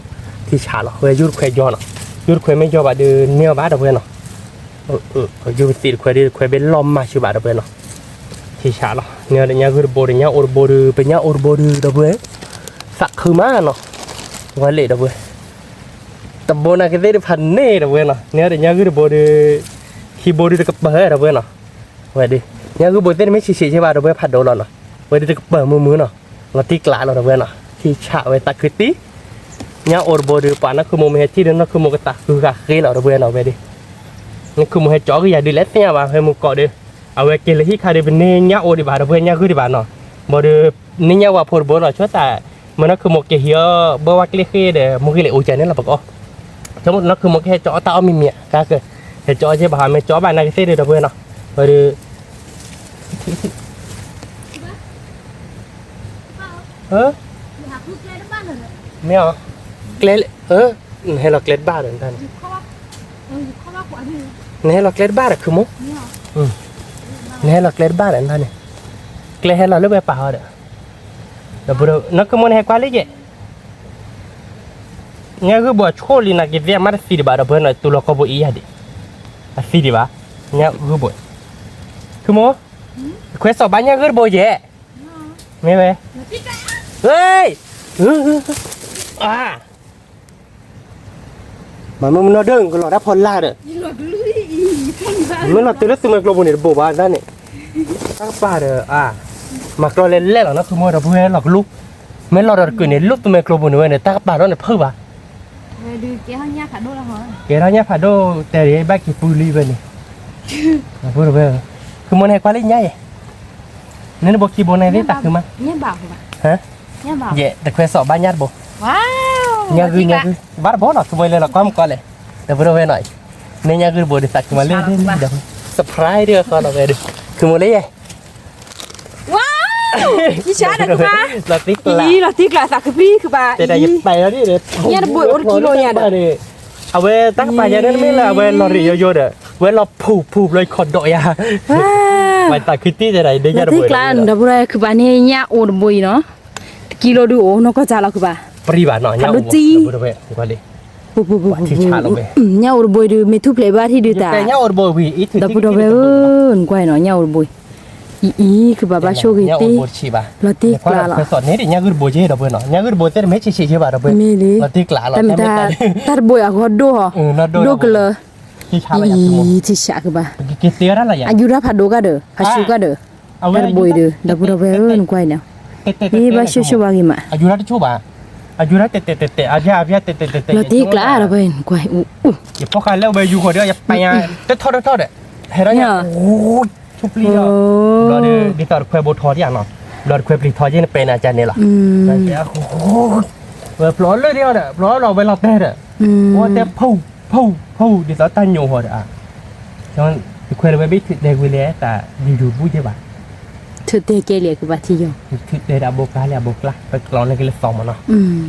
ที่ฉาเนาะเว้ยยูร์คุยจ่อเนาะยูร์คุยไม่จ่อแบบเดี๋ยวเนี่ยบ้าเดี๋ยวเพื่อนเนาะยูร์ตีคุยดีคุยเป็นลมมาชิบะเดี๋ยวเพื่อนเนาะที่ฉาเนาะเนี่ยเดี๋ยวเนี่ยคือโบเดี๋ยวเนี่ยอุรโบดูเป็นเนี่ยอุรโบดูเดี๋ยวเพื่อนสักคือมาเนาะวันเละเดี๋ยวเพื่อนแต่โบนักเตะพันเน่เดี๋ยวเพื่อนเนาะเนี่ยเดี๋ยวเนี่ยคือโบดูคีย์บอร์ดตะกับเบอร์เดี๋ยวเพื่อนเนาะวันดีเนี่ยคือโบเต้ไม่ชี้ใช่ป่ะเดี๋ยวเพื่อนผัดโดนเนาะวันดีตะกับเบอร์มือเนาะเราตีกลาเนาะเดี๋ยวเพื่อนเนาะที่ฉาไว้ตะคือตีเนี่ยอุรโบดูป่านนั่นคือโมเมที่เดินนั่นคือโมกตะคือกะขี้เนาะเดี๋ยวเพื่อนเนาะวันดีนี่คือโมเหจ่อก็อย่าดีเล็ดเนี่ยว่าให้โมเกาะเดี๋ยวเอาไว้กินเลยที่ใครเดี๋ยวเป็นเนี่ยโอดีบ่าเดี๋ยวเพื่อนเนี่ยคือดีบ่าเนาะโบดูนี่เนี่ยว่าพูดโบเนาะช่วยแต่มันนั่นคือโมเกหิร์บัวกลีขี้เดี๋ยวโมกิเลอุจจานี่แหละปะก็ทั้งหมดนั่นคือโมเกจ่อตาเอามีเมียก็คือเห็นจ่อใช่ป่ะไม่จ่อบ้านนักเตะเดี๋ยวเพื่อนเนาะพอดีไม่เอาเกล็ดให้เราเกล็ดบ้าเดินท่านให้เราเกล็ดบ้าอะคือโมให้เราเกล็ดบ้าเดินท่านเนี่ยเกล็ดให้เราเลือกไปป่าเด้อเดี๋ยวพอดีนักขโมยให้กว่าเลยเจ้เนี่ยคือบัวโชลีนักเก็บเวียมาได้สีดีบ่าเดี๋ยวเพื่อนหน่อยตัวเราก็บัวอีหดิสีดีบ่าเนี่ยคือบัวคือโมคุยสอบบ้านเนี่ยคือบัวเย่ไม่ไหมเฮ้ยมันน่าเด้งก็หลอดได้พอล่าเด้อมันหลอดตัวเล็กตัวมันกลมบนเนี่ยบัวบ้านนั่นเนี่ยตั้งป่าเด้อมากรอเล่นๆหรอนะคือโมเดี๋ยวเพื่อนหลอกลูกไม่หลอดเกินเนี่ยลูกตัวมันกลมบนเนี่ยตั้งป่าแล้วเนี่ยเพิ่มบ่าดูเกี่ยวกับผัดโดละเหรอเกี่ยวกับผัดโดแต่เดี๋ยวบ้านกี่ปูรีเป็นนี่พูดไปคือมันให้กว่าเล่นใหญ่เนี่ยบอกกี่โบนในนี่ตักคือมั้ยเนี่ยบ่าวคือฮะเนี่ยบ่าวเย่แต่เคยสอบบ้านญาติบ่ว้าวเนี่ยคือบ้านบ่หรอกคือไม่เลยหรอกก้มก่อนเลยแต่พูดไปหน่อยเนี่ยคือโบดิตักคือมาเล่นเดี๋ยวเซอร์ไพรส์เด้อก่อนเอาไปดูคือมันเลยว้าวยี่ช้าเด้อคือมาเราติ๊กละสักคือพี่คือบ่าแต่ได้ไปแล้วนี่เด้อเนี่ยบุยอดกิโลเนี่ยเด้อเอาไว้ตั้งไปอย่างนั้นไม่ละเอาไว้ลอรีโยๆเด้อไว้เราผูบเลยคอนโดยาไปตักคิตตี้จะได้ได้ยาระเบิดที่กลางดับเบิลคือบ้านนี้เนี่ยโอดบุยเนาะกิโลดูโอนก็จะเราคือบ้าปริบาทเนาะเนี่ยโอดบุยกว่าดิที่ชาลงไปเนี่ยโอดบุยดูไม่ทุบเลยบ้าที่ดูตาแต่เนี่ยโอดบุยอีดับเบิลกว่าเนาะเนี่ยโอดบุยคือบ้าโชกิตี้เราตีกลางไปสอนนี้ดิเนี่ยคือบุยเจ้าดับเบิลเนาะเนี่ยคือบุยเต้ไม่ใช่ใช่ป่ะดับเบิลเราตีกลางเราแต่ตัดบุยอะก็ดูเหรอดูกันเลยที่ชาอะไรอย่างเงี้ยที่ชาคือบ้ากี่เตี้ยอะไรอย่างอายุรับผัดโดกันเด้อผัดชูกันเด้อตัดบุยเด้อดับเบิลกว่าเนาะนี่บ้าชูว่ากี่มาอายุรัตชูบ้าอายุรัตเตะอาญาเตะเราตีกลางเราไปกว่าอย่าพอกันแล้วไปอยู่คนเดียวอย่าไปอ่ะทอดเด้อเห็นไหมเนี่ยโอ้ชุบลีอ่ะเราเดี๋ยวดิตอร์คุยบทอที่อย่างเนาะเราคุยปลีทอที่เป็นอาจารย์นี่หรอแต่โอ้โหแบบร้อนเลยเดียวเด้อร้อนเราไปเราเตะเด้อว่าเตะพูดิตอร์ตั้งอยู่หัวเด้อฉะนั้นคุยเราไปไม่ถึงเด็กวิเล่แต่ดูบุ้ยใช่ป่ะถึงเด็กเกลียคือบ้าที่ยงถึงเด็กบุกล้าเลยบุกล้าไปกลอนในกิเลสสองมันเนาะ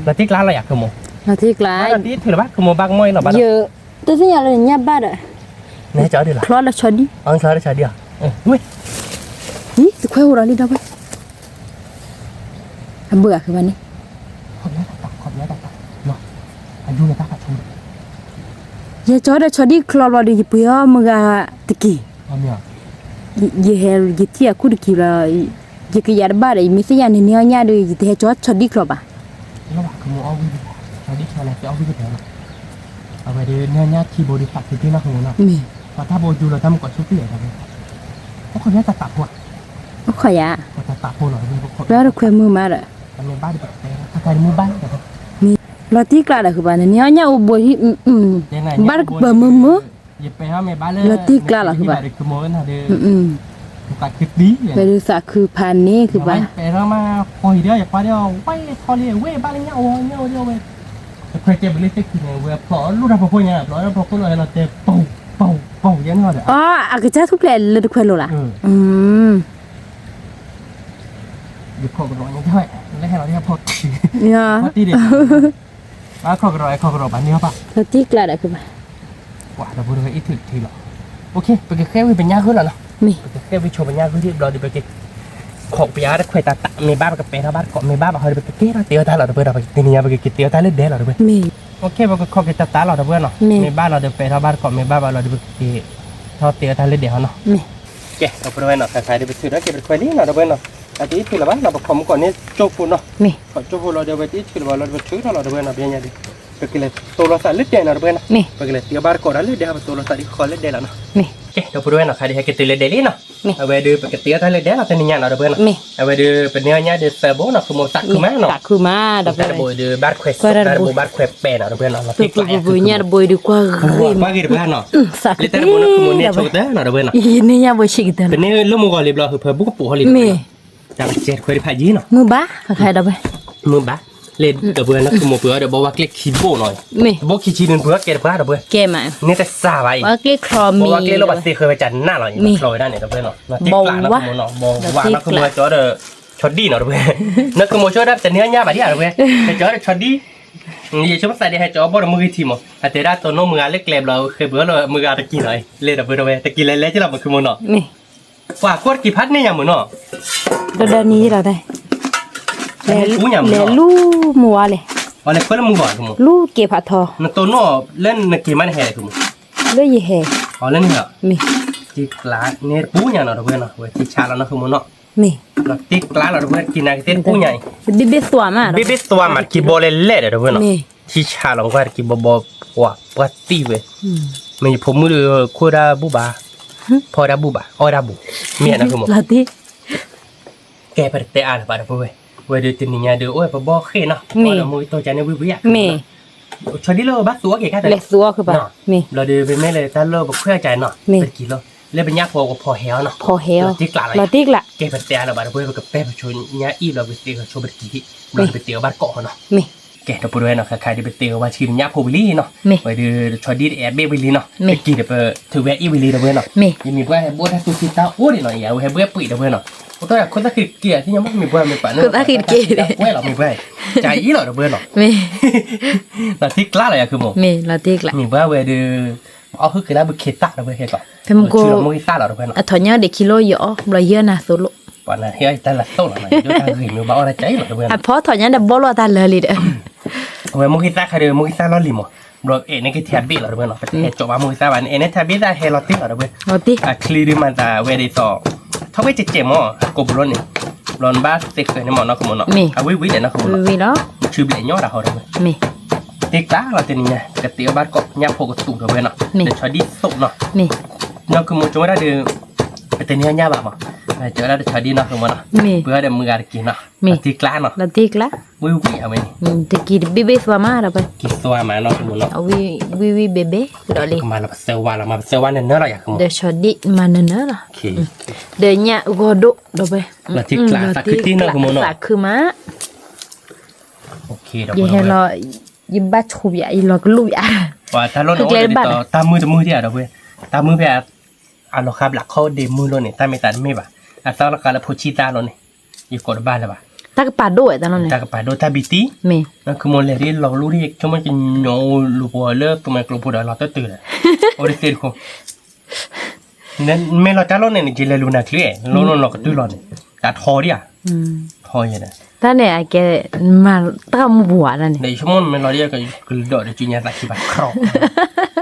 แล้วที่กล้าอะไรอยากขโมยเราที่กล้าแล้วที่ถือว่าขโมยบ้างมวยเนาะเยอะ ตัวที่อย่างไรเนี่ยบ้าอ่ะ เนี่ยจอดีละ คลอดแล้วชดดิ อังคารได้ชาเดียวเว้ย นี่ตัวควายหัวเราลีดอกไปเบื่อคือวันนี้ ขอบเนี้ยตักเนาะอายุเนี่ยตักชู ยาจอดชดดิคลอดเราดีเพื่อมึงอะตะกี้ เอาเนี่ย ยี่เฮลยี่ที่อะคุดกี้ละยี่ก็ยาบ้าเลยไม่ใช่ยาเนี่ยเนี่ยดูยี่ที่จอดชดดิคลอดป่ะ ระหว่างคือโมเอาวิดีชาดิชาอะไรจะเอาวิดีเดียวนะเอาไปดูเนี่ยคีย์บอร์ดตักที่น่าของเนาะ มี พอถ้าโบดูเราทำก่อนชุบเปลี่ยนครับเพราะคนนี้ตัดหัว ก็ขอยา จะตัดหัวหน่อยพวก แล้วเราควายมือมาอ่ะ ทำในบ้านแบบถ้าใครมือบ้านแบบ มีเราตีกลาดคือบ้านเนี่ยเนี่ยอุบที่บ้านเปิดมือ อย่าไปห้ามในบ้านเลยคือโมนฮะเด้อตัดคลิปนี้ ไปดูสักคือพันนี้คือบ้าน ไปเรามาคอยเดียวอยากไปเดียวไว้ทอเรียเว้บ้านเงี้ยเงี้ยเว้ยเคยเจ็บเลยเจ็บกินเว้ยพอลูกเราพอเนี่ยเราพอคนเราเจ็บป่งยังไงเด้อ อ๋ออาจจะทุกแหล่เลยทุกคนรู้ละหยิบข้อกระโดดยังไงแล้วให้เราเนี่ยพอ เนี่ย พอตีเด็กว่าข้อกระโดดแบบนี้ป่ะ เราตีกลาดคือบ้าน ว่าเราพูดกันอีกทีหรอโอเคไปแค่วิเป็นยากขึ้นแล้วเนาะ มี แค่วิโชว์เป็นยากขึ้นที่เราดีไปกินของปีอาร์คอยตามีบ้านกับเป็นบ้านเกาะมีบ้านแบบเขาไปเตี้ยเราเตี้ยตาเราเพื่อนเราไปตีนี้ไปกินเตี้ยตาเล่นเด้เราด้วย มี โอเคไปขอกินตาเราเพื่อนเนาะมีบ้านเราเดินไปบ้านเกาะมีบ้านเราเดินไปกินทอดเตี้ยตาเล่นเด้เนาะ มี โอเคเราไปด้วยเนาะใครๆเดินไปซื้อแล้วเก็บไปคอยนี้เนาะเพื่อนเนาะอาทิตย์ที่ละบ้านเราไปขอมก่อนนี่โจ๊กฟูนเนาะ มี ขอโจ๊กฟูนเราเดินไปที่ที่ละบ้านเราไปซื้อเราเพื่อนเนาะเบี้ยเนี่ยดิไปกินเลยตัวเราใส่เล็ดเด้เนาะเพื่อนเนาะ มี ไปกินเลยเตี้ยบ้านเกาะแล้วเล็ดเด้ครับตัวเราใส่ที่คอเล็ดเด้แล้วเนาะ มี โอเคเราไปด้วยเนาะใครที่ให้กินตีเล็ดเด้ลี่เนาะเอาไปดูไปกินเตี้ยตาเล็ดเด้เราเป็นยังเนาะเพื่อนเนาะ มี เอาไปดูเป็นเนื้อเนี่ยเดือดเซอร์โบเนาะคือโมตักคือแม่เนาะ ตักคือมาดับ แต่โบดูบาร์เควสแต่โบบาร์เควสเป็นเนาะเพื่อนเนาะเรา ปุ๊ ติ บ ดหลาย ปุ๊บเนี่ยบอยดีกว่า ว่ากี่เพื่อนเนาะ สัก ลิตรโบเนาะคือโมเนี่ยโชว์เด้อเนาะเพื่อนเนาะ นี่เนี่ยบอยชิกเดิน เป็นเนื้อลูกมูกอลิบเราคือเพิ่มบุกปูฮอลิบจากเจ็ดคุยพายีเนาะ มือบ้าใครดับไป มือบ้าเล่นกับเพื่อนนะคือโมเพื่อเดี๋ยวบอกว่าเกล็ดคีโบหน่อย มี บอกคีชีนึงเพื่อเกล็ดเพื่อนเพื่อน เกมอ่ะ นี่แต่ซาไว้ ว่าเกคลอ บอ มี กว่าเกล็ดโรบัสตีเคยไปจัดหน้าหน่อยคลอยได้เนี่ยเพื่อนเนาะติ๊กปลาเนาะคือโมเนาะบอกว่าเนาะคือโมจอเดอช็อตดี้เนาะเพื่อนนั่นคือโมชอบได้แต่เนื้อย่างแบบนี้เพื่อนแต่จอเดอช็อตดี้นี่ชอบใส่ให้จอบอลมือทีมอ่ะแต่ได้ตัวโน้มือเล็กเล็บเราเคยเบื่อเรามือตะกี้หน่อยเล่นเพื่อนเว้ยตะกี้เล่นๆที่เราเป็นคือโมเนาะ มี ว่าขวดกี่พัดเนี่ยอย่างมือเนาะ เดินนี้เราได้แล้วลูมัวเลย วันนี้คนละมือก่อนคือโม ลูเก็บผัดทอ นั่นตัวโน้เล่นนักกีฬาแห่คือโม เลยยี่แห่ อ๋อเล่นนี่เหรอ มี ที่กลาเนี่ยปูใหญ่เนาะเพื่อนเนาะเว้ยที่ชาแล้วเนาะคือโมเนาะ มี เราที่กลาเราเพื่อนกินอะไรเต้นปูใหญ่ บิ๊บตัวมา บิ๊บตัวมันกีบอลเล่เด้อเพื่อนเนาะที่ชาเราก็กีบอลว่าปกติเว้ยมีผมมือคู่ดาบูบาพอดาบูบาออดาบูเมียนะคือโม ลาติ แกไปเตะอะไรไปเว้ยเว้ยเดี๋ยวตีนี้เดี๋ยวโอ้ยพอบอลเขนเนาะมือตัวใจเนี่ยวิ่งๆ มี ชอดีเลยบักตัวเก๋แค่แต่ เล็กซัวคือป่ะมี เราดูเป็นแม่เลยถ้าเลิกแบบเพื่อใจเนาะเป็นกี่โลเล่นเป็นยากพอเฮลเนาะ พอเฮล ที่กลาอะไร ลาติกละ แกเป็นเตะเราบ้านเพื่อนกับแป๊บชนยาอีเราไปเตะกับโชว์เป็นกี่เราไปเตะบ้านเกาะเนาะ มี แกเราไปด้วยเนาะใครที่ไปเตะว่าชื่อยาโพวิลี่เนาะไปดูชอดีแอดเบวิลี่เนาะไปกี่เดี๋ยวไปถือแวะอีวิลี่เราเพื่อนเนาะ มี ยังมีเพื่อนบัวทัศน์สุดตาโอ้ดิหน่อยอย่าให้เบื่อปุ๋ยเราเพื่อนเนาะตัวอย่างคนตะกี้เกียร์ที่ยังไม่มีเพื่อนมีป่ะเนาะเว้ยเรามีเพื่อนใจอีเราเพื่อนเนาะ มี แต่ที่กล้าเลยคือหมอ มีลาติกละ มีเพื่อนเว้ยดูเอาคือคือได้บุกเคต้าเราเพื่อนก่อน เป็นมึงกู ชื่อเราไม่ต้าเราเพื่อนเนาะ อะถอนยาเด็กกิโลเยอะเราเยอะนะสุลุ วันนั้นเฮ้ยแต่ละโซ่หน่อยด้วยการหิมบ้าอะไรใจเราเพื่อน อะพอถอนยาดับเบิลว่าตาเลยลิด เว้ยมุกิต้าใครเดิมมุกิต้าล้อลิมเราเอ็นนี่คือเทียบบี้เราเพื่อนเนาะเฮ็ดจบว่ามุกิต้าวันเอ็นนี่เทียบบี้ได้เฮลติเราเพื่อน ลาติ คลีดิมันตาเวดิซอถ้าไม่เจ็บมั้งกบร้อนนี่ร้อนบ้าเต็กเลยนี่หมอนะคุณหมอเนาะวิเดี๋ยวนะคุณหมอ วีเนาะ ชื่อเบลย่อเราเขาเลย มี เด็กตาเราจะนี่ไงกระเตียวบ้านเกาะยาโพกตุ่มเราเพื่อนเนาะเดี๋ยวชอดีสุกเนาะ มี เนาะคือมันจะไม่ได้เดือเป็นเนื้อยาแบบมั้งเจอแล้วชอดีเนาะคือมันเนาะ มี เพื่อเดี๋ยวมือการกินเนาะตีกล้าเนาะ ลาติกละ วิเอาไปนี่ ตะกี้บิ๊บตัวมาเราไป กินตัวมาเนาะคือมันเนาะ เอาวีเบเบ้ดอลลี่ มาเราเซลวาเรามาเซลวาเนี่ยเนื้อเราอยากคือมัน เดี๋ยวชอดิมาเนอะล่ะ โอเค เดี๋ยวเนี่ยก็ดุเราไป เราที่กล้าสักคือที่เนาะคือมันเนาะ สักคือมา โอเคเดี๋ยว อย่าให้เรายิบบัตรขุบอย่าอีหลอกลูกอย่า ว่าถ้าเราโน้ตต่อตามมือจะมือที่อะไรเว้ยตามมือแบบอ่ะเราครับหลักข้อเดมือเราเนี่ยตามไม่ตัดไม่บ่ะอ่ะตอนเราการเราพูดชีตาเราเนี่ยอยู่กดบ้านแล้วบ่ะ ta cái pado ấy ta nó này ta cái đồ ta bị tí mẹ nóคือมันเลยที่เรารู้ที่ช่วงมันจะโยลูปเลิกตัวมันกลุ่มผู้ใดเราตื่นเลยโอ้ดิเซลคงนั่นไม่เราจ้าเราเนี่ยจีเลยลูนักเลยเราก็ตื่นเราเนี่ยแต่ทอดิอ่ะทอยังไง ta này ai cái mà ta mua bùa là này ในช่วงมันเราเรียกก็ดอกจีเนียตะคีบครอบ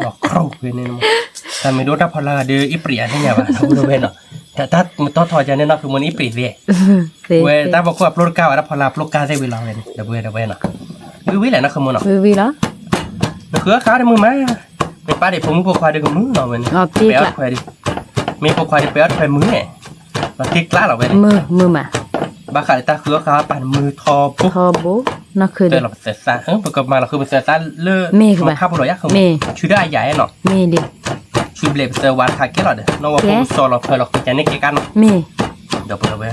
ดอกครอบเลยเนี่ยแต่ไม่รู้ถ้าพอเราเดืออีปรีอะไรเนี่ยว่ะเราดูเป็นเนาะแต่ถ้ามันต้องทอจะเนี่ยเนาะคือมันอีปรีเลยเว้ยถ้าบอกว่าปลุกก้าวแล้วพอเราปลุกก้าวได้เวลาเลยเดี๋ยวเว้ยเนาะวิแหละนะคือมันเนาะ vì đó คือขาได้มือไหมไม่ป้าเดี๋ยวผมพวกควายเดี๋ยวมือเนาะเว้ยเปียดควายดิมีพวกควายเปียดควายมือเนี่ยเราติ๊กล้าเราเว้ย mưa mà บ้าขาตาคือขาปั่นมือทอปุ๊บ thò bố nó khơi เดี๋ยว được เราเสียซาประกอบมาเราคือเป็นเสียซาเลือดมันข้าวปลอยยักษ์คือชื่อได้ใหญ่เนาะ mẹ đi ชื่อเบลเซอร์วันคาเกลอเด้น้องว่าผมสอนเราเพื่อเราจะเนี่ยเกี่ยกัน mẹ เดี๋ยวเปิดเว้ย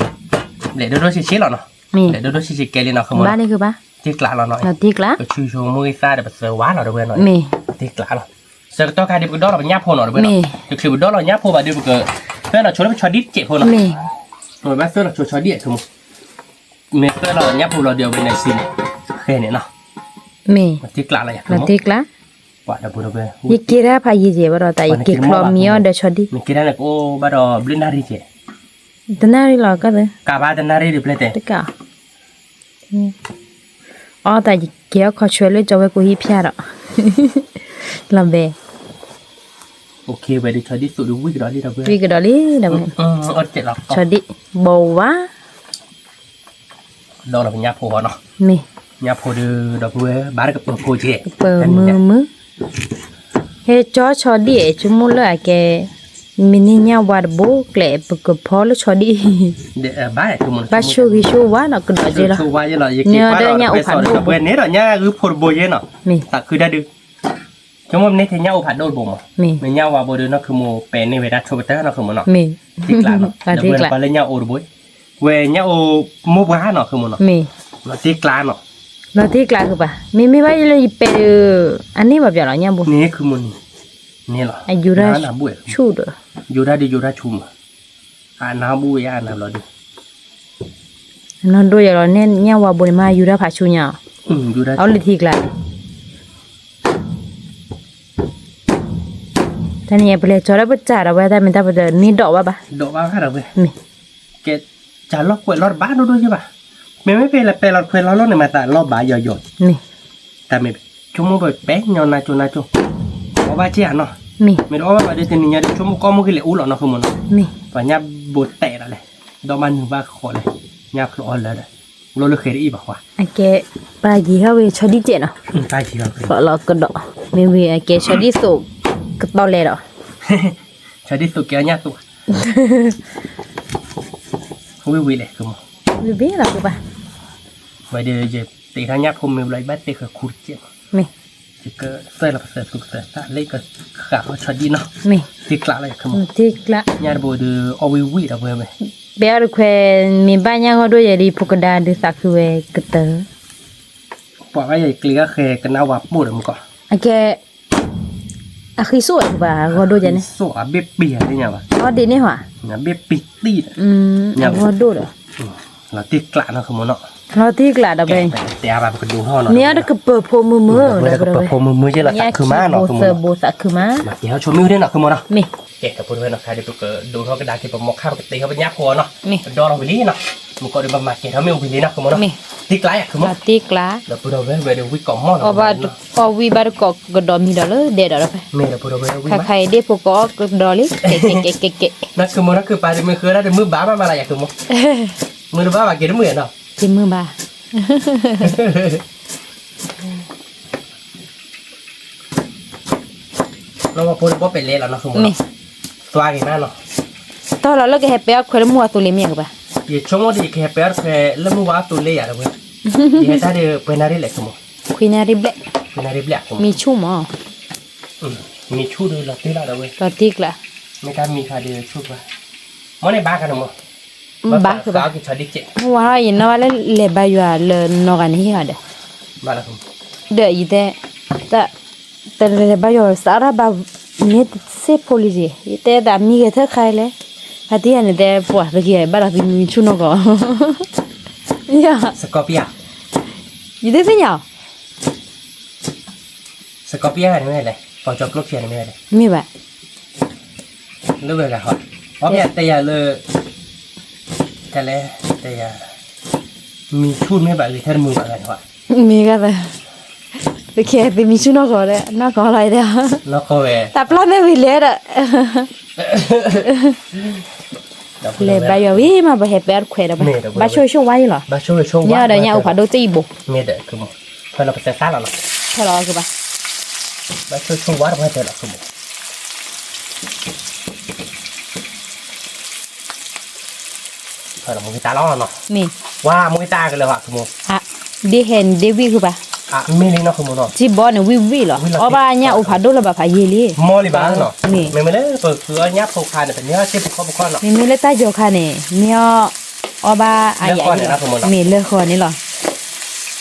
เดี๋ยวดูชิเราเนาะ mẹ เดี๋ยวดูชิเกลีเนาะคือมัน ba này cứ ba ติ๊กล้าเราหน่อย là tiếc lá ก็ชื่อโชว์มือซาเดี๋ยวเซอร์วันเราเว้ยหน่อย mẹ ติ๊กล้าเราเซอร์ตัวการเดี๋ยวก็ดอเราเป็นยับพอหน่อยเว้ยเนาะเดี๋ยวคือดอเรายับพอแบบเดี๋ยวก็เพื่อนเราชวนเป็นชอดิเจ็บพอเนาะ mẹ หน่วยแม่เซอร์เราชอดิคือมันเมเซอร์เรายับพอเราเดียวเป็นในซีนแค่นี้เนาะ mẹ ติ๊กล้าอะไรอย่าง là เงี้ย tiếc lá ว่าเดี๋ยวเปิดเว้ย ये किरा भाई जे बरो ता ये क्लॉम मियो दे छोड़ी มีกี่ด้านเลยโอ้บ้าดอบลินดาริเจ तना री ला का दे กาบาดนารีริเปลเต ते का ओ ता ये किया खो छले जवे को ही प्या रो लंबे โอเคไปดิชอดิสุดวิกดอลีเราเว้ย वी के डोली दबे อดเจ็ดหรอก छोड़ी बोवा ดอกเราเป็นยาโพเนาะ mẹ ยาโพดือดอกเว้ยบ้านกับโพเจ per mơ he cho छोड़ी ए चुमु ल के mini nya war bo kle ko phol छोड़ी เดี๋ยวบ้านคือมัน ba shu gi shu wa na ko do je la ชูว่าเยอะเลยยี่ป้าเราไปสอนกับเว้ยเนี่ยเราเนี่ยคือโพโบเยเนาะ mẹ ตักคือได้ดื้อชั่วโมงนี้ที่เนี่ยอุผัดโดนบ่ม mẹ ในเนี่ยว่าโบดือเนาะคือโมเป็นในเวลาโชว์เตอร์เนาะคือมันเนาะ mẹ ติ๊กลาเนาะ là เดี๋ยว tiếc เว้ย lá ไปเลยเนี่ยโอรบุยเว้ยเนี่ยโอโมบ้าเนาะคือมันเนาะ mẹ เราติ๊กลาเนาะ là tiếc lá cơ ba mẹ ba le pe anh ấy mà biểu là nha bu นี่คือมันนี่เหรอ ayura น้ำบุ้ย chu de ยูราดิยูราชุมน้ำบุ้ยน้ำเราดิ nó đôi giờ nên nha wa bu ma ayura pha chu nya ยูรา เอาเลยtiếc lá ta ni ple chora ba cha ra ba ta men ta ba ni do ba ba ดอกว่าค่ะเราเว้ย mẹ แกจะล็อกไว้รอดบ้านด้วยใช่ป่ะไม่เป็นไรเป็นเราเคยเราล็อกในมาแต่รอบบ้านย่อย mẹ ๆแต่ไม่ชั่วโมงแบบแป๊ะยอนนาจูนาจูเอาบ้าเจ้าเนาะ mẹ ไม่รู้ว่าบ้านเดี๋ยวนี้ชั่วโมงก็มันคือเหลวหรอกเนาะคือมัน mẹ ปัญญาบดแตะอะไรดอกมันหนึ่งบ้าขอเลยยาพลอยเลยเราเลยเคยได้อีบอกว่า ai ke ba gì ha we chodi je no ใช่ทีเราเคย fa la ko do me we ai ke chodi so ko to le do ใช่ที่สุดแกเนี่ยตัววิเลยคือมัน we be la ko ba ไว้เดี๋ยวจะตีข้างยาผมมีอะไรบ้างตีคือคูดเจ็บ mẹ ที่ก็เสื้อเราเสื้อสุกเสื้อตาเล็กก็ขาเขาชอดีเนาะ mẹ ที่กล้าเลยคือมัน tiếc lá ยาโบดูเอาวิเราเว้ยไหม bé được khoe mình ba nhau có đôi giờ đi phục đà được sạc về cái tớ บอกว่าอย่าเกลียเคกันเอาวับบูดมันก่อน à cái à khi sủa và có đôi giờ này สวเบี้ยเปียได้ยังวะ có đến đấy hả เนี่ยเบี้ยปีตีด có đôi rồi เราตีกล้าเนาะคือมันเนาะ nó tiếc là đâu แก đây แต่แบบก็ดูห่อเนาะ nhớ được cái bờ phô mưa mưa เมื่อ đâu ก็เปิด rồi โพมือใช่หรอคือม้าเนาะ bồ คือมัน sờ bồ sạc cứ má มาเดี๋ยวชมมิวได้เนาะคือมันเนาะ mẹ เก๋กับพูดไว้เนาะใครเดี๋ยวก็ดูเขากระดาษที่ผมมองข้ามกับตีเขาเป็นยักษ์หัวเนาะ mẹ ดอเราวิลลี่เนาะมันก็เดี๋ยวมาเก๋เขาไม่วิลลี่เนาะคือมันเนาะ mẹ ตีกล้าคือมัน là tiếc lá เดี๋ยวพูดเอาไว้เดี๋ยววิกล่อมห่อเนาะ có vi ba được có cái đòn mi đó rồi để đó phải เมย์เดี๋ยวพูดเอาไว้วิ khai มา khai để phục có cái đòn lý cái นั่นคือมันนั่นคือปลาที่มือคือได้มือบ้ามาอะไรอย่างคือมันมือบ้ามาเก๋ได้มือเนาะ cái mưa ba เรามาพูดว่าเป็นเละแล้วเนาะคือมัน mẹ ตัวกี่แม่เนาะ tao là lúc cái hẹp béo khoe mua tụi liêm miệng ba ยี่ชั่วโมงที่แค่เปิดแค่เริ่มว่าตัวเละอะไรเว้ยยี่ให้ตาเดี๋ยวเป็นอะไรเละคือมัน Queen Arible เป็นอะไรเละคือมัน mi chu mo มีชูดูเราตีละเว้ย lo tiếc là ไม่ได้มีใครเดียวชูป่ะมันในบ้านกันมั้ง ba cái บ้า ba กินชาดิเจ wa yi no le le ba yo le no ga ni ha de บ้านละคุณ de yi de ta le ba yo sa ra ba ni se police yi te da mi ge the khai le ha ti ne de po de ge ba la mi chu no go 呀， สกอร์เปีย 你在分享？ สกอร์เปียนี่ไม่เลยปอจอกลูกเขียนไม่เลย 明白？ เลือกกันหรอเพราะเนี่ยแต่อย่าเลยกันเลยแต่อย่ามีชุดไม่แบบหรือแค่มืออะไรหรอ 明白了。ไปแค่ไปมีชุดนอกก่อนเลยนอกก่อนอะไรเดียว แล้วก็เว แต่ปลาไม่วิเลดอะเลยไปอยู่วิมาไปเห็ดแบบแขวนไปบ้าช่วยไว้เหรอ บ้าช่วยช่วย เนี่ยเดี๋ยวเนี่ยอุปาโดจีบุ เนี่ยเด็กคือมั้งพอเราไปเซตซ่าแล้วเนาะ ใช่หรอคือปะ บ้าช่วยช่วยวัดไว้เด็กคือมั้งพอเรามือตาล้อเนาะ มี ว่ามือตากันเลยว่ะคือมั้ง อ่ะดีเห็นดีวิคือปะ อ่ะไม่เลยเนาะคือมั้งเนาะ จีบอเนี่ยวิเหรออ๋อบ้าเนี่ยอุปาโดแล้วแบบพายลี มอลิบ้าเนาะไม่เลยเปิดคือเนี้ยผูกพันเป็นเนี้ยเจ็บข้อบุคคลเนาะ มีเลยตาโยคะเนี่ยมีอ๋อบ้าอะไรมีเลือกคอนี่หรอ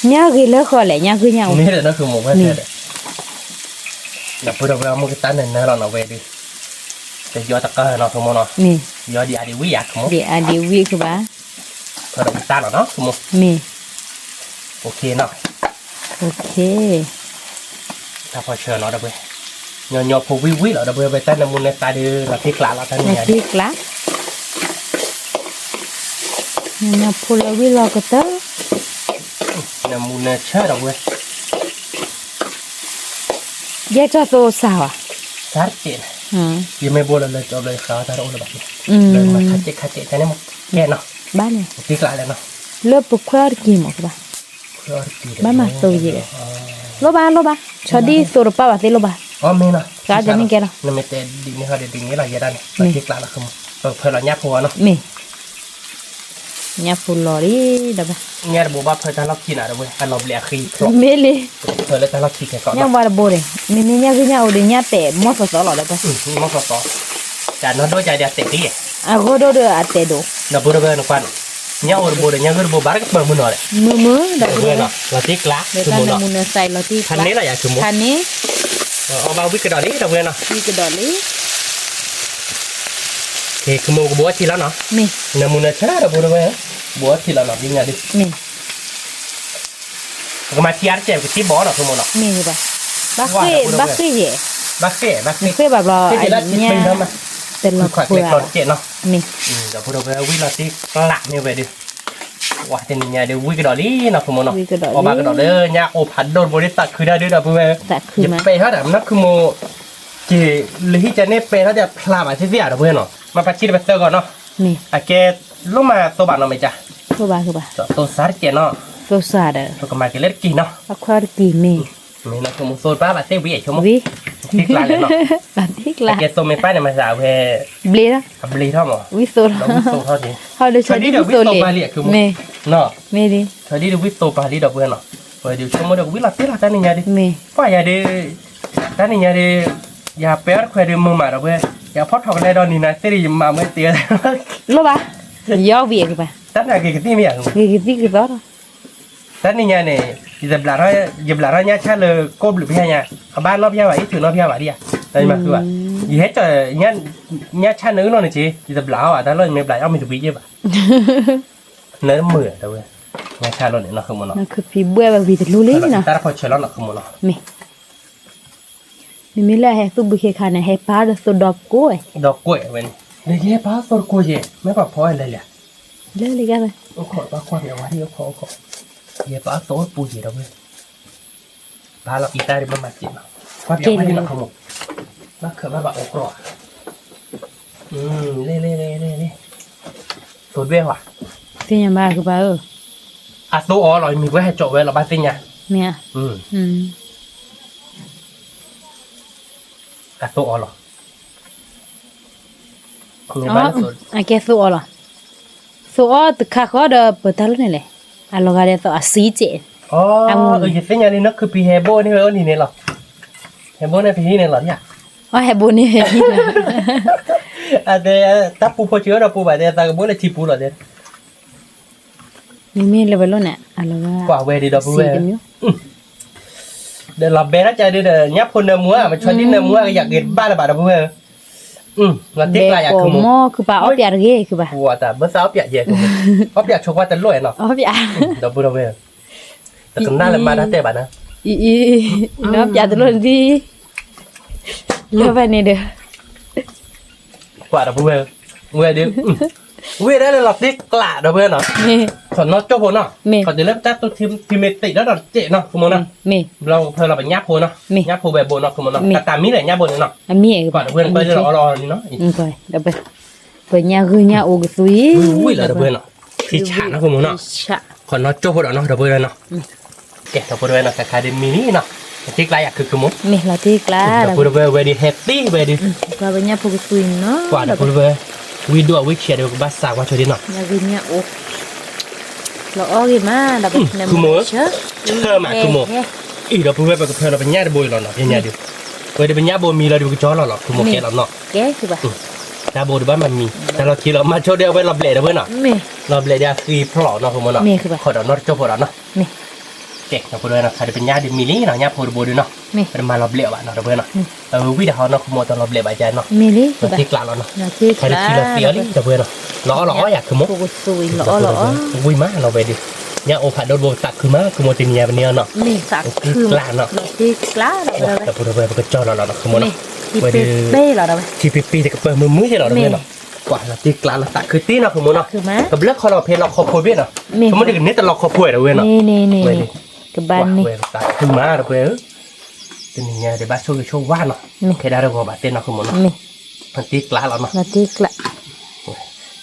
เนี่ยคือเลือกคอแหละเนี่ยคือเนี่ย นี่เลยนะคือมั้งว่าเด็กเดี๋ยวพูดถึงมือตาเนี่ยนะเราเนาะเวดิแต่ยอดตะก้าเนาะคือมั้งเนาะ มี ยอดดีอะไรวิ่งคือมั้ง ดีอ่ะดีวิคือปะ พอเราตาเนาะคือมั้ง มี โอเคเนาะ โอเค ถ้าพอเชิญเนาะดับเบิ้ลยอผูวิวิเหรอดับเบิ้ลไปแต่น้ำมันในตาเดือเราที่กลางเราท่าน นา เนี่ย ทีกละเนี่ยพูดแล้ววิลก็เตอ น้ำมันในเชื่อดับเบิ้ล แยกจะโซสาวอ่ะ ชัดเจนยังไม่บอกเลยจบเลยเขาถ้าเราเลยแบบนี้เลยมาคัดเจแต่เนี่ยมันแย่เนาะ บ้านเนี่ย ที่กลางเลยเนาะ เลิกปุ๊บควาร์กี่หมดปะบ้านมาโซเย่โลบาชอดีโซรปะวะที่โลบา อ๋อไม่เนาะ กาจะไม่แก่หรอ นั่นไม่แต่ดิ่งนี่เขาเดิ่งนี่เราเยอะได้ที่กลางเราคือเพื่อเราแยกหัวเนาะ มีเนี่ยฟูลอรี่ดับ เนี่ยระบบว่าเพื่อถ้าเราขี้หนาดับเบิ้ลอันเราเลี้ยขี้ครบ เมลี เพื่อแล้วถ้าเราขี้แค่ก่อน เนี่ยว่าโบเลยมีเนี่ยคือเนี่ยอุดเนี่ยแต่มอสสอหรอดับ มันก็ต่อจากนั้นด้วยใจเดียดเตะที่ อ่ะก็โดดอ่ะแต่โด ดับเบิ้ลเบิ้ลนกวันเนี่ยอุดบุญเนี่ยอุดบุญบาร์ก็เปิดมือหน่อย มือดับ เบิ้ลเนาะเราที่กลาง เดี๋ยว คือ กัน มือเนาะ มุนใส่เราที่ คันนี้แหละอย่าคือมือ คันนี้ เอามาวิกกระดอนนี้ดับเบิ้ลเนาะ มีกระดอลี่ โอเคคือมือกับบัวทีแล้วเนาะ มี น้ำมันเชื่อดับเบิ้ลเบิ้ลบัวทีแล้วเนาะยิ่งไงดิ มี ก็มาที่อาร์เจ็บกับที่บอลเนาะคือมือเนาะ มีแบบบักเฟ่เย่ บักเฟ่บักเฟ่ เฟ่แบบเราไอ้เนี่ยเป็น คื เรา อขวด เพื่ เล็ก อ ตอนเจ็ดเนาะ มี ดับเบิ้ลเบิ้ลวิลาที่กลักเนี่ยไปดิว่าแต่นี่ไงเดี๋ยววิกกระดอนนี้เนาะคือมือเนาะออกมากระดอนเลยเนี่ยโอพัดโดนบริษัทคือได้ด้วยดับเบิ้ล แต่คือ จะ มา ไปเท่าไหร่นักคือโมจีหรือที่จะเนี่ยไปเท่าจะพลาดมาที่เสียดับเบิ้ลเนาะมาปัจจิตไปเจอก่อนเนาะ มี อะแกลงมาตัวบ้านเราไม่จ้ะ คือบ้า ตัวสารเจเนาะ ตัวซาเดอ ตัวก็มาเกล็ดกินเนาะ บักควาร์กี่มี มีนะคือมุโซนป้าบาเต้วิเอชม วิ ที่กลางเลยเนาะ แบบที่กลา แกตัวไม่ป้าเนี่ยมาสาวเพ บลีนะ อับลีเท่าหมอ วิโซ เราวิโซเท่านี้ เขาดูชอ เธอ ดี ที่เดี๋ยว วิ วิ โซ โซ เลย มาเรียคือ มี เนาะ มีดิ เธอที่เดี๋ยววิโซปาลีดับเบิ้ลเนาะเดี๋ยวชั่วโมงเดี๋ยววิลาเต้ละท่านนี่ไงดิ มี ป้าอย่าดิท่านนี่ไงดิอย่าเปิดคุยดิมือมาดับเบิ้ลอย่าพอถอดอะไรดอนนี่นะเตรียมมาไม่เตี้ย โลบะยอวีคือปะ ท่านอะไรกันที่มีอย่าง คือที่ต่อ ท่านนี่ไงเนี่ยยิบหลาร้อยชาเลยก้มหรือพี่เนี่ยบ้านรอบยาวอีถึงรอบยาวดิอ่ะได้ไหมคือว่ายี่ให้เจอเนี่ยชาเนื้อเราเนี่ยจียิบหลาอ่ะแต่เราไม่หลาเอาไม่ถูกวิจิบอ่ะเนื้อมือแต่เว้ยเนี่ยชาเราเนี่ยเราคือมันเนาะ นั่นคือพี่บัวแบบวิตลูลี่นะ แต่พอเชื่อเราคือมันเนาะ มีแหละให้สุบุเคขานะให้พาดสุดอกกล้วย ดอกกล้วยเว้ยเนี่ยยี่ป้าสดกล้วยไม่ปะพออะไรเลย เลยกันเลย โอ้ขอป้าขอเดี๋ยวว่าที่ขอยี่ป้าสดปูจีเราเว้ยป้าเราอีตาดิบมาจีเนาะว่าเดี๋ยวว่าที่เราคือมันนักเขื่อนมาแบบโอ้กรอเล่สดเว้ยว่ะ ที่ยังบ้าคือบ้าอ่ะตัวอ๋อเรามีไว้ให้โจไว้เราบ้านติงไง เนี่ย อ่ะตัวอ๋อเหรอมี อ๋อ บ้านสด อ่ะแกสู้อ๋อเหรอสู้อ๋อตึกข้าก็เดเปิดตาลุ่นนี่แหละอ่ะเราก็ได้ตัวอ่ะสีเจ อ๋ออย่าติงไงนี่นักคือปีเฮโบนี่เว้ยนี่เนี่ยหรอเฮโบในปีนี้เนี่ยหรอเนี่ย อ๋อให้บุญนี่ อ่ะเดี๋ยวถ้าปูพอเชื่อเราปูแบบเดี๋ยวตาก็บ่เลยชิปูหรอเดี๋ยว มีเลเวลเนี่ยอ่ะเราก็ กว่าเวดีดอกเว สีกันอยู่ เดี๋ยวเราเบรใจเดี๋ยวยับคนเนื้อมัวมันชวนที่เนื้อมัวก็อยากเห็นบ้านละบาทดอกเว Nanti lah ya kamu. Mo kupa opiar ge kupa. Kuat tak? Besar opiak je kamu. Opiak coklat telur no. Opiar. Dah pura pura. Terkenal lemah dah teh bana. Nó opiar tu đi. Lo ba ni deh. Kuat dah pura. Gue dia. Gue dah lelak dik kelak dah pura no. Ni. ขอนนอจบโพเนาะขอนจะเริ่มจับตัวทีมเมติแล้วดอกเจเนาะคุณโมเนาะ Mi. เราเพิ่นเราไปยับโพเนาะยับโพแบบโบเนาะคุณโมเนาะแต่ตามมีแหละยับโบเนาะ Mi ก่อนเพื่อนไปจะรอนี่เนาะ Coi, đập bê. Bê nhà gư nhà ô cái túi. อุ้ยเหรอเพื่อนเนาะที่ฉากนะคุณโมเนาะ Chạ. ขอนนอจบโพเนาะเดี๋ยวเพื่อนเนาะแกะเดี๋ยวเพื่อนเนาะคล้ายๆเดมินี่เนาะที่ไกลอยากคือคุณโม Mi là tiếc เดี๋ยว lá. เพื่อนเวดีแฮปปี้เวดี Qua bê nhà phô cái túi nó. กว่าเดี๋ยวเพื่อนวิดีโอวิเชียเดี๋ยวบ้าสาวว่าช่วยดิเนาะ Nhà gư nhà ô. Lo ô kì mà, đập bê. Cô mua. Thơ mà cô mua. อีเดี๋ยวเพื่อนไปกับเพื่อนเราไปย่าเดบอยหรอเนาะย่าเดี๋ยวเวดีเป็นย่าโบมีเราดูกระจอหรอคุณโมแกเราเนาะ Ké kì bà. ดาโบดูบ้านมันมีแต่เราคิดเรามาโชว์เดียวไปรอบเละเพื่อนเนาะ Mi. รอบเละเดียวคือพลอเนาะคุณโมเนาะ มีคือแบบ ขอดอนอจบพอดอนเนาะ Mi. เก่งนะเพื่อนเนาะใครเป็นญาติมิลี่เนาะญาติโพดโบดูเนาะ Mi. เป็นมารอบเละวะเนาะเพื่อนเนาะวิดีโอเนาะคุณโมตอนรอบเละใบใจเนาะ Mi lý มั kì น bà. ที่กลางแล้วเนาะ Là tiếc ใครได้คิดเราเสีย lá. ลิเพื่อนเนาะล้ออยากคือโม Phô cái túi lõ lõ. วิ่งมาเราไปดิญาโอผัดโดนโบตักคือมาคือโมติเนียเป็นเนียเนาะ Mi sạc Tiếc khương. lá nó. Là tiếc lá đập bê. แต่เพื่อนไปกระจอเราเนาะคือโม Mi. เนาะ Thì Vậy bê thì- bê là đập bê. ที่ปีจะกระเปิดมือใช่หรอเพื่อนเนาะกว่าเราที่กลางเราตักคือตีเนาะคือโมเนาะ Khương má. กับเลือกคอเราเพลเราคอพูดเว้ยเนาะ Mi. สมมติเด็กนี้แต่เราคอพูดเว้ยเนาะ Nè nè nè. Vậy nè. đi. Cái bàn nè. เว้ยตักคือมาเว้ยเป็นยังไงเดี๋ยวบ้านช่วยว่าเนาะ Mi. เคยได้เราก็บาดเต้นเนาะคือโมเนาะ Mi. มันตีกลางเราเนาะ Là tiếc lá.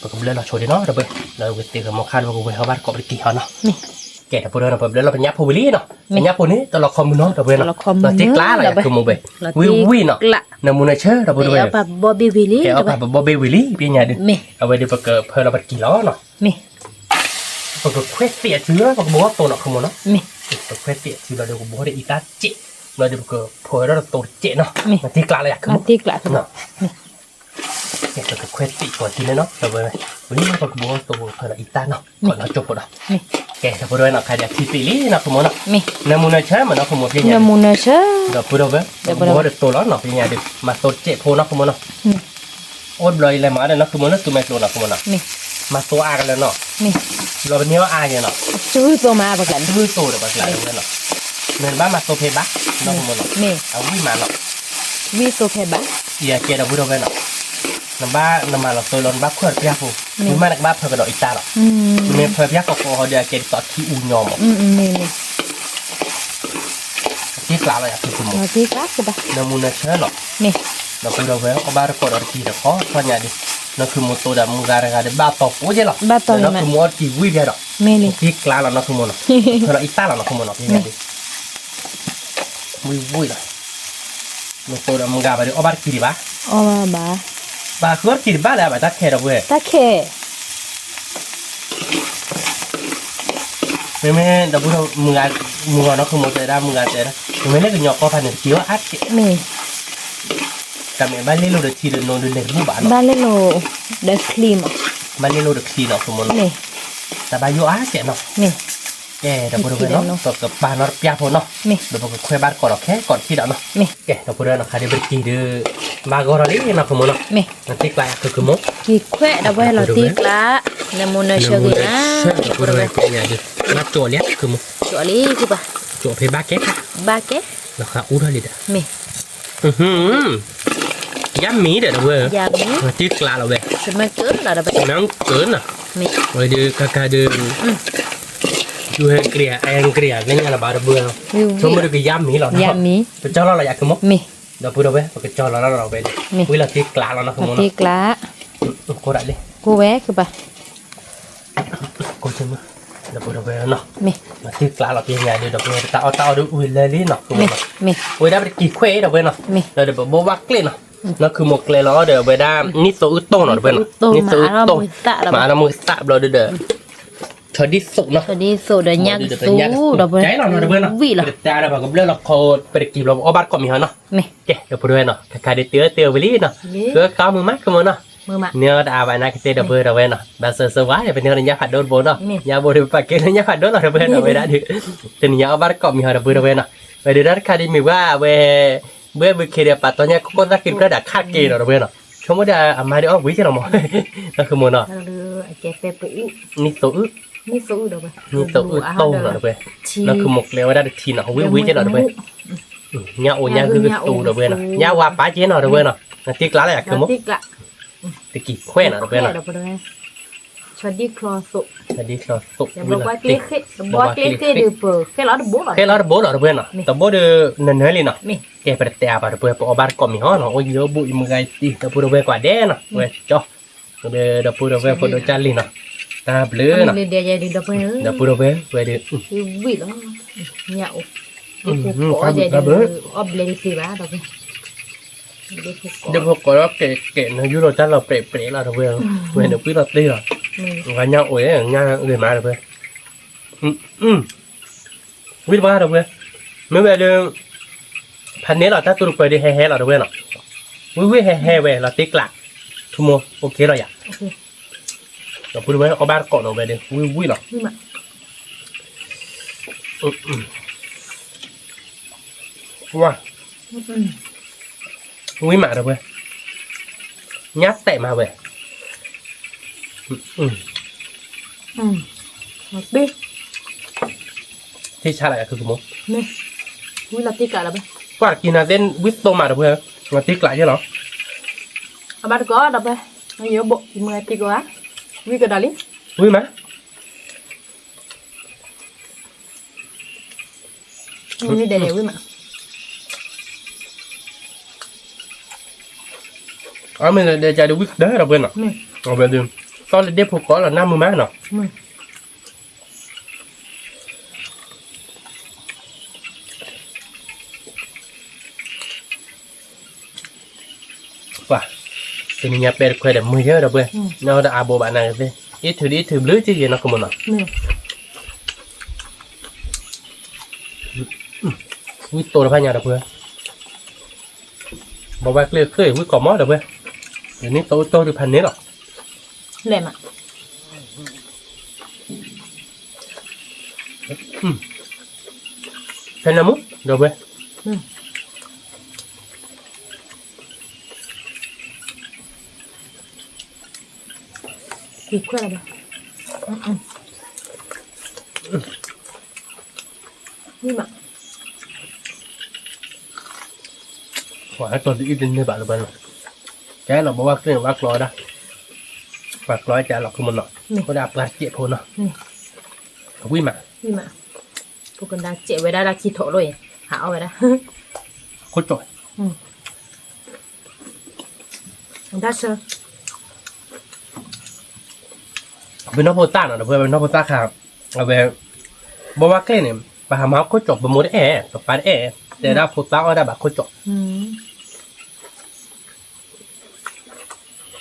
ปกติเราโชว์ดีเนาะเว้ยเราไปตีกับมอคาเราไปเข้าบ้านกอบไปตีเขาเนาะ Mi. แกแต่พอเดินไปเราเป็นยักษ์พูวิลี่เนาะเป็นยักษ์พูนี้แต่เราคอมมูนเนาะเว้ยเนาะ เราคอมมูน เราตีกลางอะไรคือโมเว้ย Là วิ tiếc เนาะ lá. นามูนาเชื่อเราไปด้วย Để bà Bobby Willy. แกเอาแบบบอบบี้วิลลี่เป็นยังไงดิ Mi. เอาไว้เดี๋ยวปกติเพื่อเราไปกี่ล้อเนาะ Mi. ปกติเควสเสียชื่อปกติบอกว่าตัวเนาะคือโมเนาะ Mi. ตัวเควสเสียชื่อเราเดี๋ยวบอกว่าได้อีกาเจเราเดี๋ยวปกติเพื่อเราตัวเจเนาะ Mi. มันตีกลางอะไรคือ Là tiếc lá. เนาะแกตัวเควสติก่อนทีเลยเนาะแต่วันนี้ปกติบอกว่าตัวเพื่อเราอีกาเนาะก่อนเราจบก่อนเนาะ Mi. แกแต่พอด้วยเนาะใครอยากทีปีลี่เนาะคือโมเนาะ Mi. นามูนาเชื่อมันเนาะคือโมเป็นยังไง Nhà mù nè chứ. เดี๋ยวพูดเอาไว้เดี๋ยวบอกว่าเดี๋ยวตัวล้อเนาะเป็นยังไงเดี๋ยวมาตัวเจโพเนาะคือโมเนาะ Mi. โอ๊ตเลยอะไรมาเดี๋ยวเนาะคือโมเนาะตัวแม่ตัวเนาะคือโมเนาะ Mi. มาตัวอากันแล้วเนาะ Mi. เราเป็นเนี้ยว่าอาเนี่ยเนาะ Chứ tôi mà bà cảnh. ชื่อตัวเดี๋ยวมาหลายเนาะเงินบ้านมาตัวเพย์บักเนาะคือโมเนาะ Mi. เอาวิ่งมาเนาะ Vi tôi phải bắt. เดี๋ยวเกดเอาพูดเอาไว้เนาะน้ำบ้านน้ำมาเราตัวร้อนบ้าเพื่อนพี่อาฟูมีมานักบ้าเพื่อนกระโดดอีตาเนาะเมียเพื่อนพี่อาก็เขาเดี๋ยวเกดต่อที่อูยอม Mi. Mi. ที่กล่าวอะไรคือคุณโม Là tiếc lá kì bà. น้ำมูนเชื่อเนาะ Mi. เราพูดเอาไว้เอาบ้านเรากดเอาทีเดี๋ยวเขาทอนยาดินั่นคือโมตัวดำมึงการอะไรบ้าต่อปูเจ้าเนาะ Ba tôi นั่น mà. คือโมที่วิ่งเนาะ Mi đi. ที่กล่าวเราเนาะคือโมเนาะเพื่อนอีตาเราเนาะคือโมเนาะพี่ยาดิวิ่งเลยโมตัวดำมึงการไปดิเอาบ้านกี่ดิบ้า Ô bà. บ้าคือว่ากี่บ้าแล้วบ้าตัดแค่เราเว้ย Ta khe. ไม่ดับเบิลมึงเนาะคือโมเตด้ามึงเตด้าไม่เล่นกับหยอกก็พันหนึ่งคิวอัด Mi. กับแม่บ้านเล่นโลเดทีเดนโนเดนเด็กผู้บ้านเนาะ Ba lên lò. Để clean. บ้านเล่นโลเดทีเนาะคือโมเนาะ Mi. แต่บ้านยูอาร์เจเนาะ Mi. แกดับเบิลเนาะกับบ้านนอร์ปีอาโพเนาะ Mi. เดี๋ยวผมคุยบ้านก่อนแค่ก่อนที่เนาะ Mi. แกดับเบิลเนาะค่ะเดี๋ยวไปกี่เดือมากอร์ลี่เนาะคือโมเนาะ Mi. นั่นที่กลายคือโม Kì khỏe đã quay là tiếc lá. Nè mù nè chơi kì á. ดับเบิลเลยเป็นไงดินับโจเลี้ยคือโม Chỗ lý kì bà. โจเพย์บ้าแก๊ก Ba ké. นะครับอู้เท่าไหร่เด้อ Mi. ย้ำมีเด้อดับเบิล Dạ mí. ที่กลายเราเว้ย Thì mà cướp là đã bà. น้ำเกินอ่ะ Mi. ไว้ดูกาดูดูแหงเกลี่ยนี่ไงละบาร์เบือ Yêu ชม vị. มาดูกี่ย้ำมีหรอ Dạ mí. เป็นเจ้าเราอยากขโมย Mi. เดี๋ยวพูดเอาไว้ปกติเจ้าเราไปวิลาที่กลางเรานะขโม Là ย tiếc lá. กูได้เลย Cô bé kì bà. กูจะมาเดี๋ยวพูดเอาไว้เนาะ Mi. มาที่กลางเราเป็นยังไงเดี๋ยวพูดเตาดูอุ้ยเลยเนาะ Mi. Mi. อุ้ยได้ไปกี่เควสเดี๋ยวเนาะ Mi. เดี๋ยวบอกวักเลยเนาะนั่นคือหมกเลยล้อเดี๋ยวไปได้นิสโซอุตโต้เนาะเดี๋ยวเนาะนิสโซอุตโต้มาแล้วมือตะเราเด้อชอดิสุเนาะ Rồi đi sổ để nhạc sú. Rồi bà. ใจเราเนาะเดี๋ยวเนาะ Vị là. แต่เราบอกกับเรื่องเราโคตรไปกินเราเอาบัตรก่อนมีเหรอเนาะ Mi. เจ๊เดี๋ยวพูดด้วยเนาะใครได้เตือไปลี่เนาะเพื่อข้าวมือมัดกันมั้งเนาะ Mưa mà. เนื้อดาไปนะคิดเดี๋ยวเพื่อเราเว้ยเนาะแบบเซอร์ไว้เป็นเนื้อระยะผัดโดนโบเนาะยาโบดูปากเกลือระยะผัดโดนเราเพื่อนเราไปได้ดิแต่เนี่ยเอาบัตรก่อนมีเหรอเพื่อเราเว้ยเนาะไปดูด้านคดีมีว่าเว้ยเบื่อเคลียร์ปัตตอนนี้ก็ต้องกินกระดาษคาดเกลือเราเว้ยเนาะ không có đà à mai đi ốc quý chứ nào mà nó không muốn à Lalu kepe pu nít tổ ức ni so do ba. nít tổ ức tô rồi vậy nó không một leo ra được thì nó không quý chứ nào vậy nhà ôi nhà cứ tù rồi vậy nè nhà qua phá chế nào rồi vậy nè nó tiếc lá này cứ mất Tik la. tiếc kỳ khoe nào rồi vậy nè Jadi kloso. jadi sao tụ Ya buat klik di per. Kalau ada bola. cái đó bố rồi vậy nè tao bố được nên hơi lên nè Nih. cái phải tè vào rồi bỏ bar cọm nhỏ nó ôi nhớ bụi một ngày đi tao bố về quả đen nè vậy cho rồi tao bố về phần đồ chan lên nè ta blue nè Ini dia jadi dapur. tao bố về về được Wih loh. Nyau. Kok Jadi obledi sih ba dapur. đừng có đó kệ nó dưới đồ chan là bể là rồi về được quý là đi rồi và nhau ủi ấy nha người mà được biết ba được mới về đượcพันนี้เราถ้าตัวไปได้แฮ่ๆเราด้วยเนาะวิ่งแฮ่ๆเว้ยเราติ๊กหลักทุ่มโอเคเราอยากเราพูดไว้เอาบ้านเกาะเราไปดิวิ่งหรอ Ni mak. ว่าวิ่งมาเราเว้ยยัดแตะมาเว้ย Đi. ที่ชาอะไรคือสมมติ Nih. Wih lah tik lah ba. ว่ากินอาเซนวิสโตมาเราเว้ยเราติ๊กหลักใช่หรอ Abar ko dapur. Ayo bo, mulai tik wa. Wih ke dali. วิ่งมา Ini dia wih mak. อ๋อมันเดี๋ยวจะดูวิกได้เราเว้ยเนาะ Nih. เอาไปดูตอนเด็กพวกก็เราหน้ามือมาเนาะ Nih. ว่าทีนี้เนี่ยเป็นคนเดียวมือเยอะเราเว้ยเราได้อาโบบ้านนั่นสิอีถือลื้อจีเนาะก็มันเนาะ Nih. วิโตเราพายาเราเว้ยบอกว่าเคยวิกอมอเราเว้ยเดี๋ยวนี้โตหรือพันนี้หรอ Lẹ mak. เป็นน้ำมุกเราเว้ย Tik lah ba. Ni mak. ว่าตอนที่อีดินในบ้านเราเว้ยเนาะแกเราบอกว่าเครื่องวักร้อยนะวักร้อยแกเราคือมันเนาะก็ได้ปลาเจี๊ยบพอเนาะวิ่งมา Ni mak. Bukan dah cek we dah kita loh ya. Hak we dah. โคตรจ่อย Dah se. เป็นน้องโพต้าเนาะเว้ยเป็นน้องโพต้าครับเอาไปบอกว่าแกเนี่ยไปหาหมาโคตรจบประมูลแอร์กับปลาแอร์แต่ได้โพต้าก็ได้แบบโคตรจบ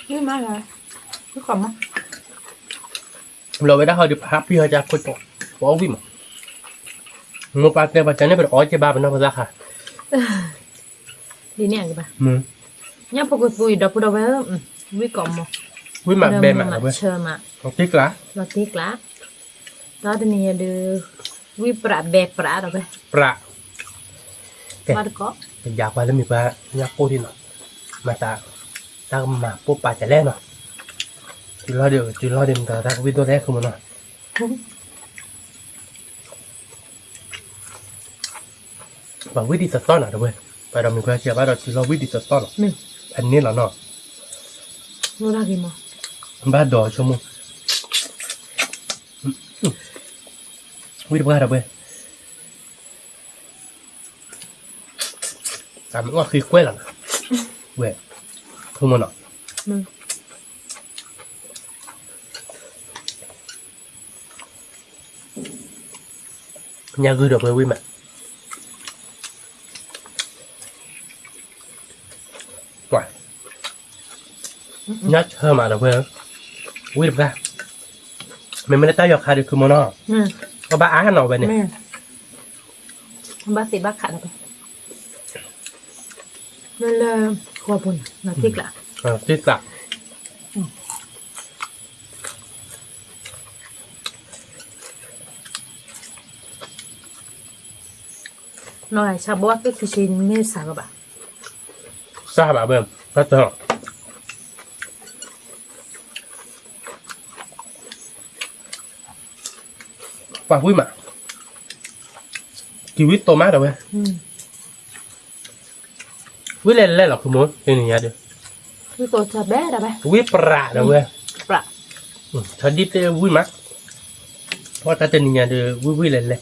Ni mak lah. Ni kau mak. เราไปได้เขาดิพับพี่เขาจะโคตรจบบอกวิ่งมางูปลาเตะปลาจันนี่เป็นอ๋อเจ็บบ้าเป็นน้องโพต้าค่ะ Ini yang ba. มือ Nya pokok pui dah dah we. Wi kau mak. วิ่งมาเบนมาเว้ย Cer mak. ติ๊กละ Lo tik lah. Lalu ni ada wi pra be pra dah we. ปลา Mad ko. อยากไปแล้วมีปลาอยากปูที่เนาะมาตาตามาปูปลาจะแล่เนาะจุดรอเดียวแต่ตาวิ่งตัวแรกคือมันเนาะบางวิธีสต๊อนอ่ะเว้ยไปเรามีความเชื่อว่าเราจุดรอวิธีสต๊อน Ni. อันนี้เหรอเนาะ Lu lagi mau. บ้านดอชั่วโมงวิธีบ้านเราเว้ยแต่มันก็คือกล้วยหรอเว้ยคือมันเนาะ Ni. ยาคือเดี๋ยวไปวิ่งมาปล่อยยัดเพิ่มมาเดี๋ยวไปวิ่งไปมันไม่ได้ตั้งยอคาดิคือมันเนาะ Ni. ก็บ้าอาหน่อไปเนี่ย Ni. Ba si ba khat apa. Nên là kho pun. Nó tik lah. ติ๊กละ Nói sao bó cái xin nghe sao các bạn. ทราบแบบเบิ้มก็เถอะ quả vui mà kiwi tomat rồi vui lên lên là không muốn cái này được vui tổ chả bé đâu bé vui pra rồi pra thật đi tới vui màเพราะถ้าเป็นอย่างเดียววิ่งเลย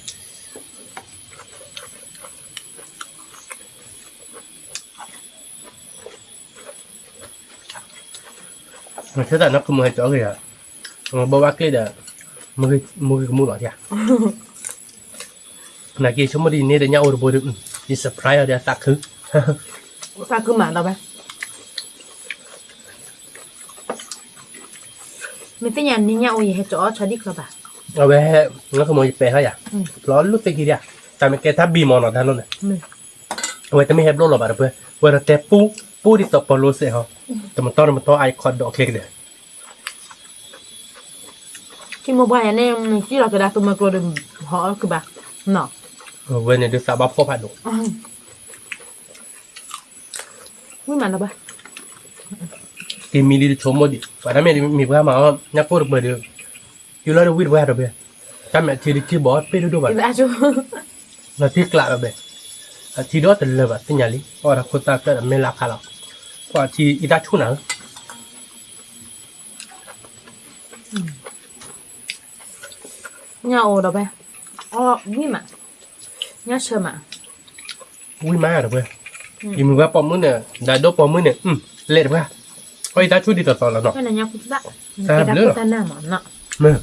มันใช่แต่นักขโมยจ่อเลยอ่ะมันบอกว่าเกลือมือขโมยหรอเนี่ยนักเกี่ยวชมดีเนี่ยเดี๋ยวเนี่ยโอ้โหดูดิสเปรย์เดี๋ยวตักคือ pha cứ mặn đâu bé mình tới nhà đi nhau gì hay chỗ cho đi không bà เอาไปให้นักขโมยไปให้อ่ะร้อนลุกไปกี่เดียวแต่ไม่แกถ้าบีมอนอท่านนั่นแหละเอาไว้แต่ไม่เห็นโลหรอกแบบเพื่อเวลาแต่ปูที่ตบปลุกเสียเขาแต่มันต้องไอคอนดอกเล็กเดียว khi mua bài này em chỉ là cái đá tụi mình rồi đừng họ cứ bà nọ เว้ยเนี่ยดูสาวบ้าพ่อผัดดู ไม่มันหรอปะ กินมีดีชมหมดดิวันนั้นมีเพื่อนมาว่านักพูดเบอร์เดียวอยู่แล้ววิ่งแหวนแบบถ้าแม่ทีดีที่บอสไปดูแบบ đã chưa เราที่กลับแบบทีดอตเลยแบบที่ไหนลิเพราะเราคนตาเกิดไม่รักเขาหรอกเพราะทีอีตาชุ่นหนัง nhau đâu bé vui mà nhá sơ mà วิ่งมากเลยเพื่อนอีมือว่าปอมมือเนี่ยได้ดอกปอมมือเนี่ยเละเพื่อนเพราะอีตาชุ่นดีต่อแล้วเนาะ cái này nhau cũng đã cái đá của ta nam mà nọ เมื่อ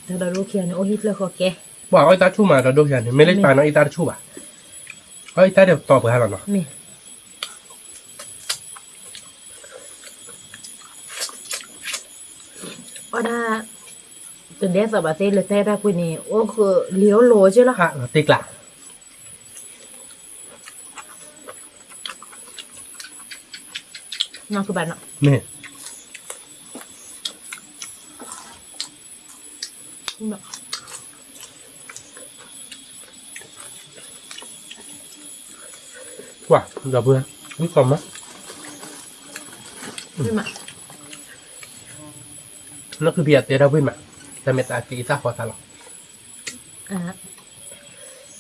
ta đã lúc kia nó hít lên khó kê ว่าอีตาชุ่นมาเราดูกันไม่เล่นปลาเนาะอีตาชุ่นอ่ะอีตาเดี๋ยวตอบไปให้เราเนาะ mì ở đây từ đấy giờ bà tê là tê ra quỳ này ô cứ liếu lố chứ là ค่ะเราตีกลับ nó cứ bạn nọ เนี่ย nọ ว่าเราเพื่อนวิ่งก่อนมั้ย vui mà นั่นคือเบียร์เตะเราวิ่งมาแต่ไม่ตาตีตาพอตาหรอก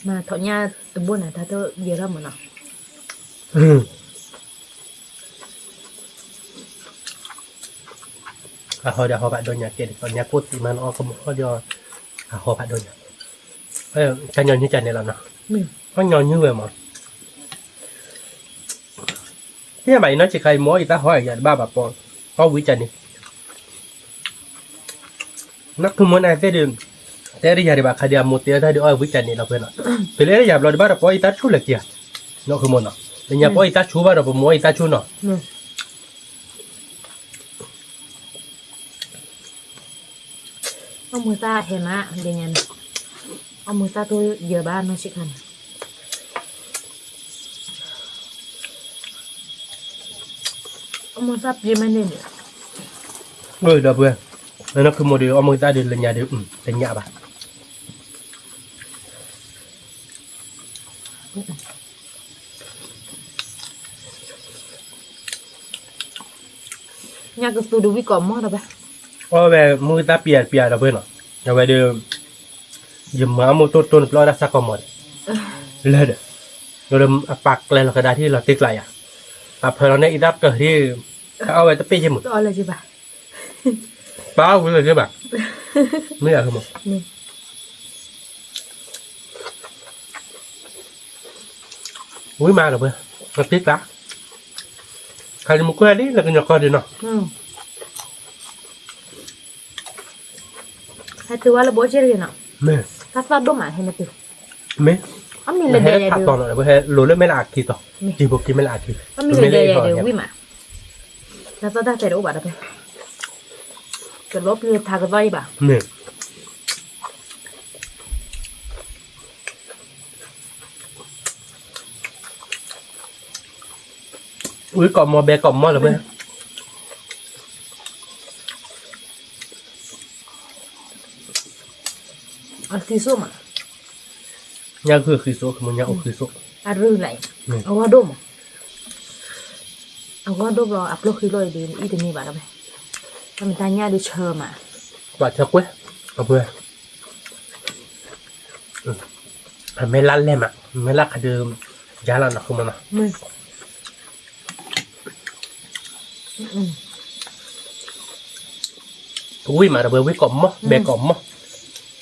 mà thọ nha từ buôn này ta tôi giờ ra mà nọ เขาเดี๋ยวเขาบัดโดนยาเกล็ดตอนนี้พูดตีมันออกเขาเดี๋ยวเขาบัดโดนยาการย้อนยืดใจในเราเนาะ mì เขาย้อนยืดเลยมั้งที่ไหนน้อยจะใครม้อยตาหอยอย่างบ้าแบบปอนเขาวิจารณ์นี่นักทุนมันอะไรเดิมแต่ได้ยาดีบ้าใครเดียวมุดเดียวได้ด้วยวิจารณ์นี่เราเพื่อนเป็นเรื่องยาเราดีบ้าเราปอยตาชูเล็กเดียวนักทุนมันเนาะแต่ยาปอยตาชูบ้าเราปม้อยตาชูเนาะ mì ông người ta hèn á để nhà này ông người ta tôi giờ ba nó sẽ cần ông người ta gì mà nên เดี๋ยวเพื่อนแล้วนักทุนมันเดียวเอามือตาเดินเลยยาเดียวเป็นยาบ้า nhà cái tôi đi có món đâu ba เพราะว่ามือตาเปียเราเพื่อนเนาะเอาไว้เดิมยืมมาโมต้นปลอยรักษาก่อนหมดเลยเด้อเราเริ่มปักเลยเรากระดาษที่เราติ๊กไหลอ่ะปักเพลเราเนี่ยอีดับเกิดที่เอาไว้ตะปี้ใช่หมด tôi là gì bà เปล่าเลยใช่ปะไม่อยากขโมย nè อุ้ยมาแล้วเพื่อนเราติ๊กละใครจะมุกแค่นี้เราก็อยากคอยดีเนาะ hai thứ là bố chết rồi nọ ไม่ cắt vào đốt mà hay là từ ไม่ ông mình ไม่ là ให้ để ผัก được ตอนหน่อยเพื่อนรู้เรื่องไม่ละอาคีต่อจีบกินไม่ละอาคี ông mình là để được quý mà là sao ta phải đổ bà đâu cái lốp như thà cái vây bà เนี่ยอุ้ยกล่อมมอแบกกล่อมมอแล้วเพื่อน ở thì số mà ยาคือโซ่คือมันยาคือโซ่ à rư lại ở qua đôm ở qua đôm rồi upload khi rồi đi ít thì bà đâu Làm ta nha đi chờ mà. Và thật quá ở vừa mấy lăn lên mà mấy lăn cái đường giá là nó không mà nó Mười. ui mà vừa với cổng á bè cổng á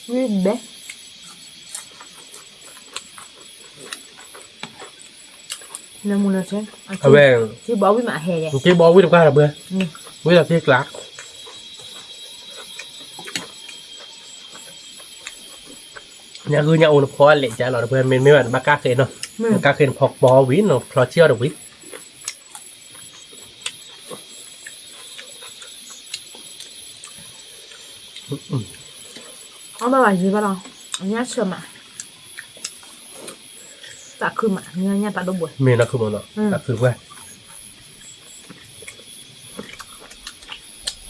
Mười bé. Nên mua nó xem. ở về Chứ bỏ với mạ hè vậy. cái bò với được qua là vừa với là tiếc lá nhà gửi nhà ôn phò lệ trả là vừa mình mấy bạn ba cá khen nó cá khen phọc bò ví nó phò chia được ví Ông bà bảo gì bà đâu? Ông nhá chờ mà. Tạ khư mà, nha tạ đông buổi. mình nó không mà nó đã khử qua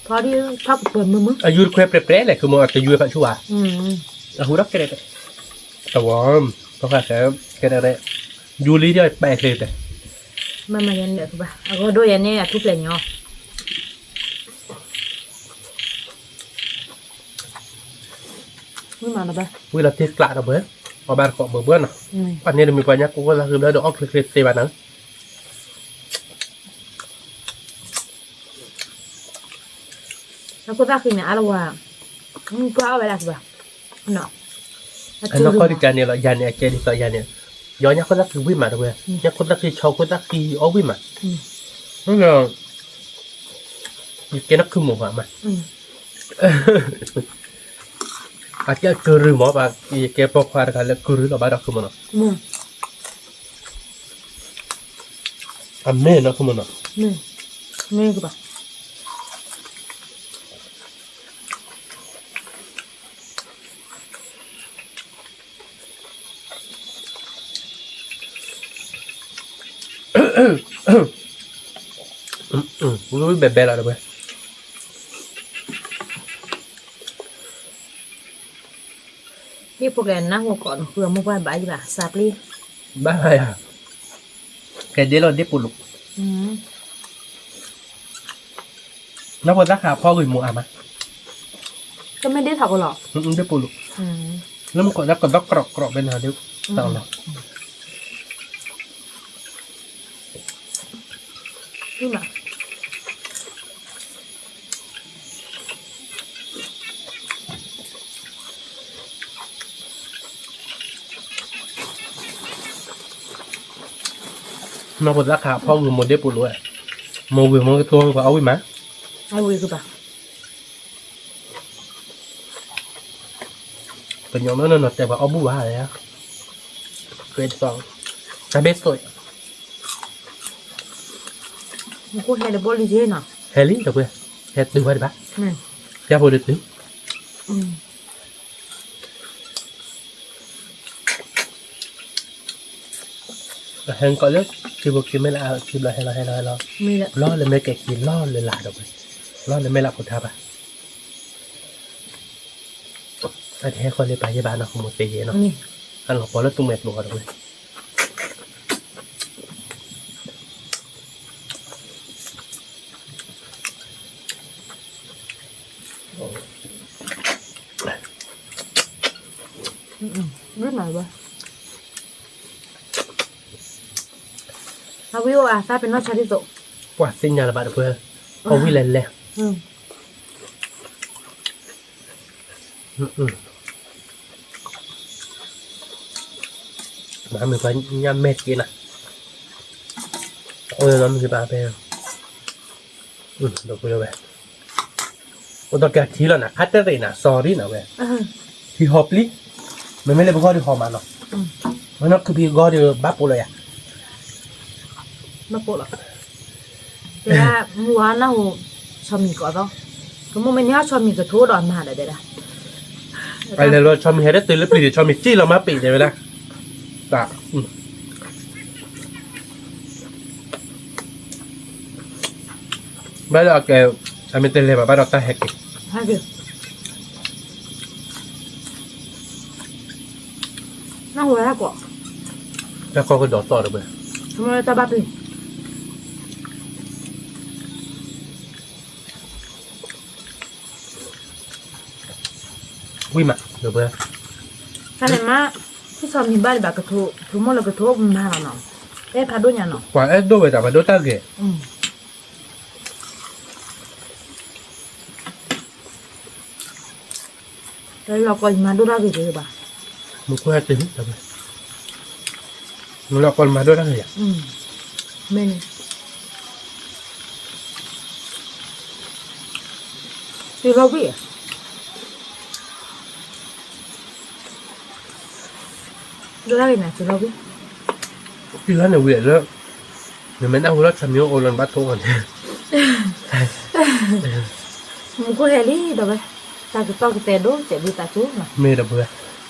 Thôi đi, thóc tuần mưa mưa. à yur khuê pre nàyคือมันจะยูแบบชัวร์อ่ะหูรักแค่ไหนแต่ว่าต้องการแค่ไหนยูรีเดียวไปเลยแต่ Mà nhận được bà. À có đôi này là thuốc lẻ nhỏ. Nhưng mà nó bà. เวลาที่กลาดเอาเบิ้ลเอาบ้านเกาะเบิ้ลน่ะอันนี้มีปัญญากูก็ละคือแล้วเดี๋ยวออกคลิปตีบ้านนั้น Nó có tác khi nào là hòa. Không có vậy là bà. Nó. อันนั้นก็ดีกันเนี่ยละยันเนี่ยเจดีก็ยันเนี่ยย้อนยักษ์คนละคือวิ่งมาด้วยยักษ์คนละคือชาวคนละคือเอาวิ่งมานั่นก็มีเกนักคือหมู่มาอาจจะคือหมอแบบอีเก็บพกพากันแล้วคือเราบ้านเราคือมันอ่ะอันแม่นะคือมันอ่ะ Mê cơ bà. Lui bebe là được rồi. Cái bộ kèn nó một con vừa một vài bãi gì bà, sạp đi. Ba hai à. Cái đấy là đếp bụi lục. Nó có giá khá khó gửi mùa à mà. Cái mấy đứa thật của lọ. Đếp bụi lục. Nó một con giá còn bóc cọp bên nào đếp. Tao nào. Nhưng mà nó có giá khá khó gửi một đếp bụi lục à. Một gửi một cái thua vào áo mà. ai quỳ cơ bà. Cái nhóm nó nọt tại vào áo bù à đấy á. Cái xong. Cái bếp rồi. Một cô hè là bó lý dê nào. Hè lý được rồi. Hè từ vai bác. Cha vô được tí. Hèn có lớp thì buộc thì mới là thì là hay là lo lên mấy cái gì lo lên lại được rồi lo lên mấy là một tháp à anh thấy con đi bài với bạn nó không một cái gì nó anh học có lớp tung mệt luôn rồi Rất này bà. Sao biết à, sao bên nó cho đi rộ. quả sinh nhà là bạn được vừa ông đi lên lên mà mình phải nhắm mệt kia nè ôi nó mình bà về được rồi về ôi tao kẹt thí là nè cắt cái nè sorry nè về thì hộp lý mình mới lấy bao đi hộp mà nó nó cứ bị gọi được bắp rồi à Nó bộ lắm. Thế là mua nó cho mình có đâu. Cái mà mình nhớ cho mình cái thua đòn mà để đây là. Ai là lo cho mình hết đấy từ lớp để cho mình chỉ là má bị vậy đó. Tạ. Bây giờ cái anh mình tên là mà bắt đầu ta hết kì. Hai việc. Nó hồi ra quả. Ta có cái đỏ to được rồi. Chúng ta bắt đi. วิ่งมาเดี๋ยวเพื่อน Kale ma si so mi bali ba ka to mo lo ka to ma la no. E ka do nya no. กว่าเอ๊ะดูไปแต่มาดูตาเกะ Rồi lo coi mà đôi ra cái gì bà. มึงกูให้ติ้งแต่เพื่อนมึงรอก่อนมาดูตาเกะ Mình. Thì lâu bị. Đôi ra cái này thì lâu bị. พี่ร้านเนี่ยเวียดแล้วเดี๋ยวมันเอารถสามีโอลันบัตโต้ก่อน Mình có hề lý đâu vậy. Ta cứ to cái tè đố chạy đi ta chú mà. เมย์เดี๋ยวเพื่อน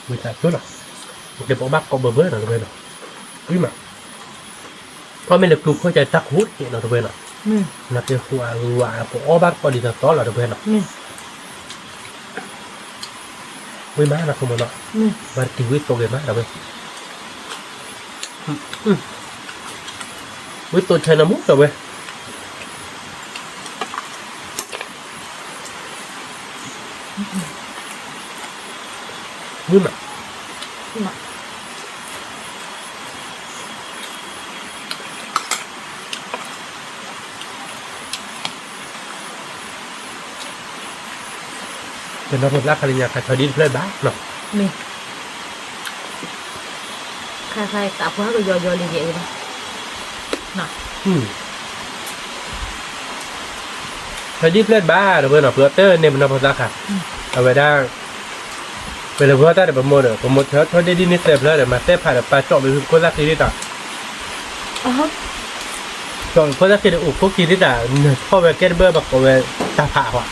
วิจารณ์ชุดหรอเดี๋ยวบอกบักก็เบอร์เบอร์หน่อยเพื่อนวิ่งมาเพราะไม่ได้กลุ่มเข้าใจตักหูเนี่ยเราเพื่อน Mình. นักเตะหัวรัวผมอ้อบักก็ดีต่อต่อเราเพื่อน Mình. วิ่งมานะคุณมันเนาะ Mình. มาตีวิ่งโตเกมมาเราเพื่อนวิ่งตัวชนะมุกเราเพื่อนวิ่งมา Mà. เป็นนักรักคาริญาคาชอดินเพื่อนบ้าเนาะ Mình. Khai khai cả quá rồi do đi vậy đó. Nào. ชอดินเพื่อนบ้าเราเพื่อนเนาะเพื่อนเตอร์เนี่ยมันนักรักค่ะเอาไว้ได้เป็นเพื่อนแต่ประมวลเนาะประมวลเขาได้ดินนิสัยเพื่อนเดี๋ยวมาเตะผ่านปลาเจาะไปคนรักที่นี่ต่อ จองคนละคืออุปกรณ์ที่ด่าเนี่ยเข้าไปเก็ตเบอร์แบบเอาไปตาผ่าว่ะ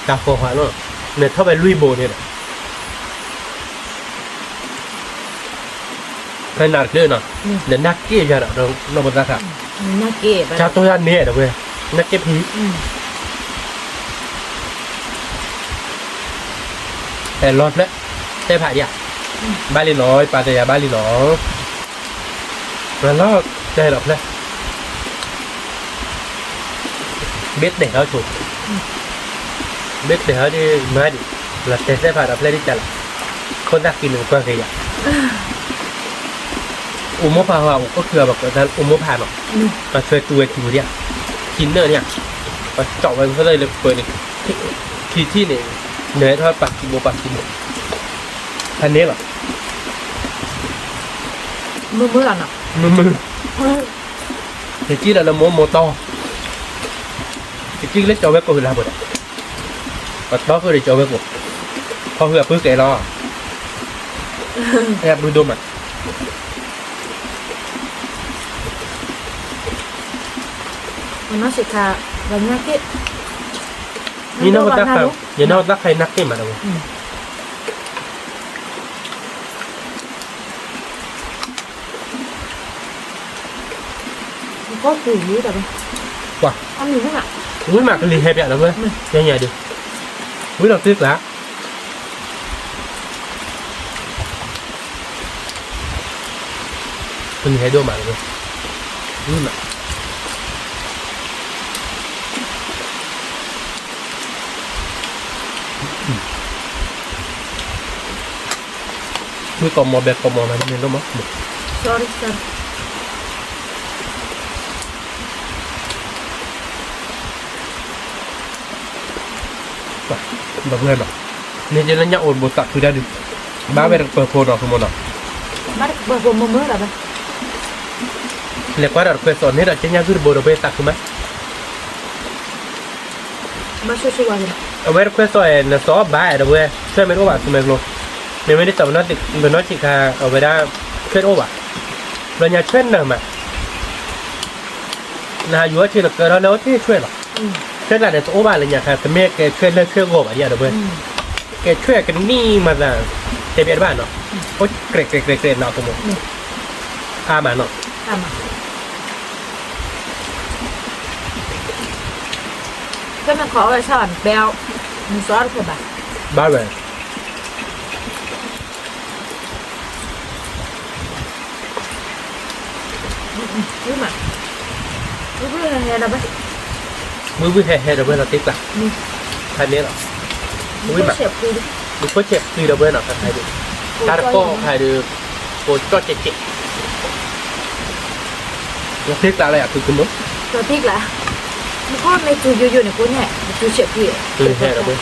ตาโฟหัวเนาะเนี่ยเข้าไปลุยโบเนี่ยขนาดเลยเนาะเดี๋ยวนักเก็ตจะเราบนราคา Nó kệ bà. ชาวตัวนี้เดี๋ยวเว้ยนักเก็ตผีแต่รอดแล้วแต่ผ่าอย่าบ้านลีน้อยปลาแต่ยาบ้านลีน้อยแล้วรอดได้หรอกเลยbiết để họ chụp biết để họ đi mai đi là sẽ phải đập lên đi chả làคนรักกินหนึ่งกว่าเลยอ่ะอุโมพาว่าก็คือแบบนั้นอุโมพาเนาะมาช่วยตัวจิ๋วเนี่ยกินเนอร์เนี่ยมาเจาะไว้ก็เลยเปิดที่นี่เนื้อทอดปากกิโมปากกิโมอันนี้เหรอ Mưa là nào. มือเดี๋ยวจี้เราโมโตจริงๆเล่นจอเว็บก็คือลาบดอ่ะปัดต่อคือได้จอเว็บหมดพอเหือพื้นแกรอแอบดูดมอ่ะ Nó sẽ khá và nhá cái. นี่นอกจากใครอย่านอกจากใครนักเก็ตมาเลย Có củ gì đâu. กว่า Ăn gì thế ạ? อุ้ยหมากกะลีเฮปอย่างนั้นเว้ยยังไงดิอุ้ยเราตึกละคุณให้ดูหมากเลยอุ้ยหมากอุ้ยกอมอแบบกอมอมาเนี่ยรู้มั้ย Sorry, sorry. แบบเงินหรอเนี่ยจะนั่งยาโอนบตักคือได้ดิบ้าไปเปิดโพนออกทุกคนอ่ะ Bắt bơ mưa là đây. เรียกว่าเราเคยสอนให้เราจะย่างคือโบเราไปตักคือไหม Bắt xôi qua rồi. เอาไว้เราเคยสอนนะซอบ้าเราเว้ยช่วยไม่รู้ว่าสมัยโลเนี่ยไม่ได้จับน้อยติดเป็นน้อยจิกาเอาไว้ได้ช่วยโอ้ว่ะเราอยากช่วยหน่อยมั้ยนะอยู่ว่าที่เราเกิดแล้วที่ช่วยหรอช่วยหลานเนี่ยโอ้บ้าเลยเนี่ยค่ะแต่แม่แกช่วยเลิกช่วยโง่อะเนี่ยเราเว้ยแกช่วยกันนี่มาละเต็มบ้านเนาะโอ้เกรดเนาะตัวมึงอามาเนาะ À mà. Cái mà khó là sao ăn bèo. Mình xóa được rồi bà. บ้าเลย Cứ mà. Cứ hè là bác. มือวิ่งแห่เราเว้ยเราติ๊กละ Ừ. ท่านนี้หรอ Cứ Ui mà. xẹp đi đi. mình có chẹp gì đâu bên nào phải hay được ta đã có hay được cô cho chẹp chẹp nó tiếc là lại từ mức ตัวพริกละมันก็ในจูอยู่ในกูเนี่ยจูเฉียบพี่ từ hè đâu bên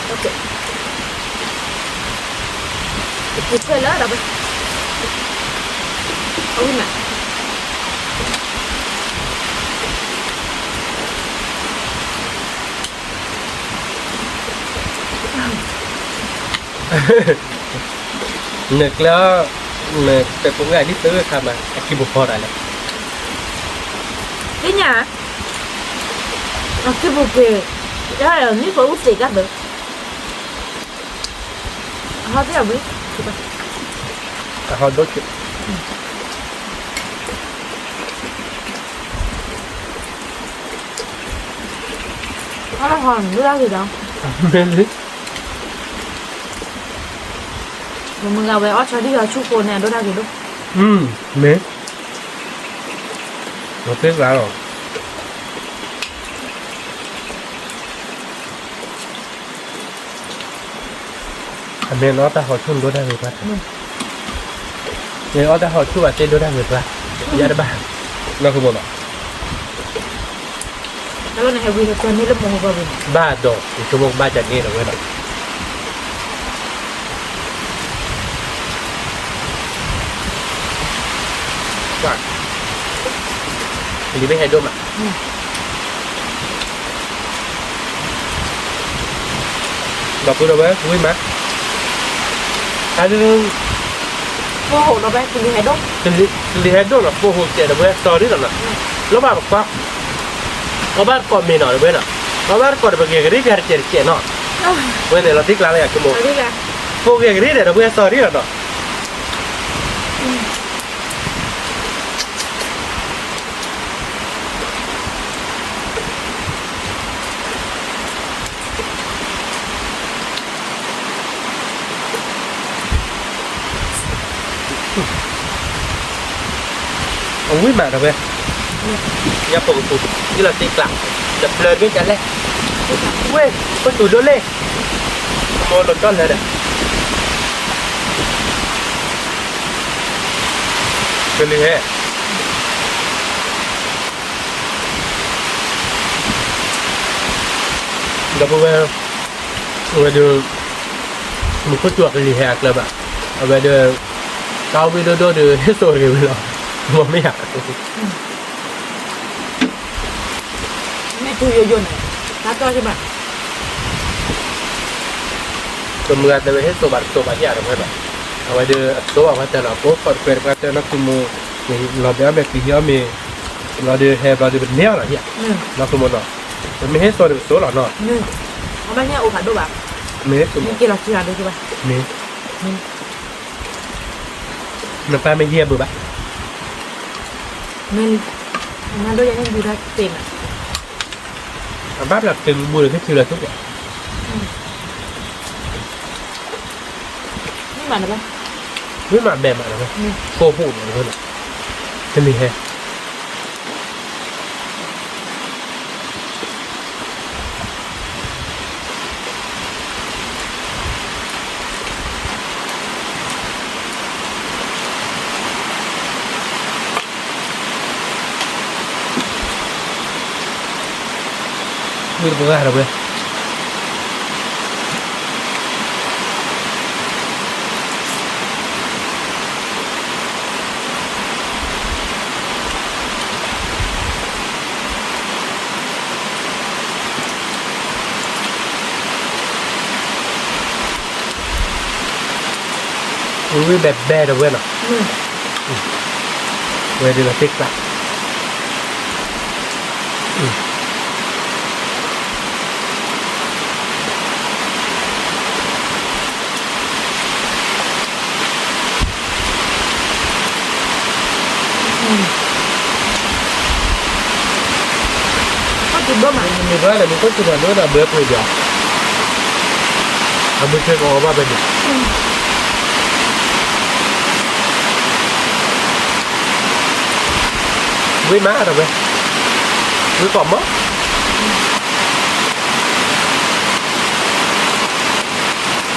โอเคจูเคยแล้วเราไปเอาขึ้นมา nựcแล้วnựcแต่ผมไงที่ซื้อทำมากินบุพอได้เลย cái nhà cái bột bề đó là nếu có uống các được họ thế nào biết họ đốt chuyện họ là hòn nữa đâu gì đâu mà mình gặp về ót cho đi vào chúc cô nè đâu đâu gì đâu mẹ nó tiếc lá rồi mẹ nó ta hỏi chung đôi đang người ta mẹ nó ta hỏi chung là tên đôi đang người ta giờ đã bàn nó không buồn àแล้วในเฮวีเขาคนนี้ละโมงบ่เป็น ba độ thìชั่วโมงbaจัดงี้rồi vậy đó đi bên hai đôi mà đọc tôi đâu bé vui mà hai đứa โมโหเราไปกินที่ไหนดง đi hai đôi là vô hồn trẻ đâu bé to đi rồi nè nó ba bọc quá nó ba còn mì nọ đâu bé nè nó ba còn được cái gì cái trẻ nọ bây giờ là thích lá này cái mồm อะไรกัน vô cái gì để đâu bé to đi rồi nọ ông quý mà đâu bé nhà phụ phụ như là tịt lặng đập lên với chả lẽ quê có tụi đứa lên mua được con này đấy cái gì hết đập về về đường một cái chuột cái gì hạt là bạn về đường cao video đó được hết rồi rồi màไม่อยาก แม่จูอยู่ไหนร้านตัวใช่ไหม ตัวมือแต่ไม่ให้ตัวบัตรยาเราไม่แบบเอาไว้เดือตัวเอาไว้แต่เราโป๊ะเปิดกันแต่นักคุมเราเดี๋ยวแบบที่เรามีเราเดือแฮเราเดือเป็นเนี้ยหรอเฮีย หนึ่ง เราคุมเนาะแต่ไม่ให้ตัวเดือตัวหรอเนาะ หนึ่งเอาไปเนี่ยโอ้ผัดดูแบบ ไม่ให้ตัว นี่กินหรอกกินอะไรดูใช่ไหม ไม่น้ำปลาไม่เฮียบุบะ mình nó đôiยังดูได้เป็นอ่ะ บ้านหลักเป็นบุหรี่ที่ชื่ออะไรทุกอย่าง นี่มันอะไร ไม่มาแบบอะไรนะโคพูดอะไรเพื่อนจะมีแฮไม่รู้ว่าอะไรเว้ยอุ้ยแบบแบดเอาเว้ยเนาะเว้ยดีละติ๊กละก็กินบ้ามัน มีว่าแต่มันก็จะโดนอะเบื่อเลยเดียวเอาไม่เคยบอกว่าเป็นvới má rồi vậy với còn mất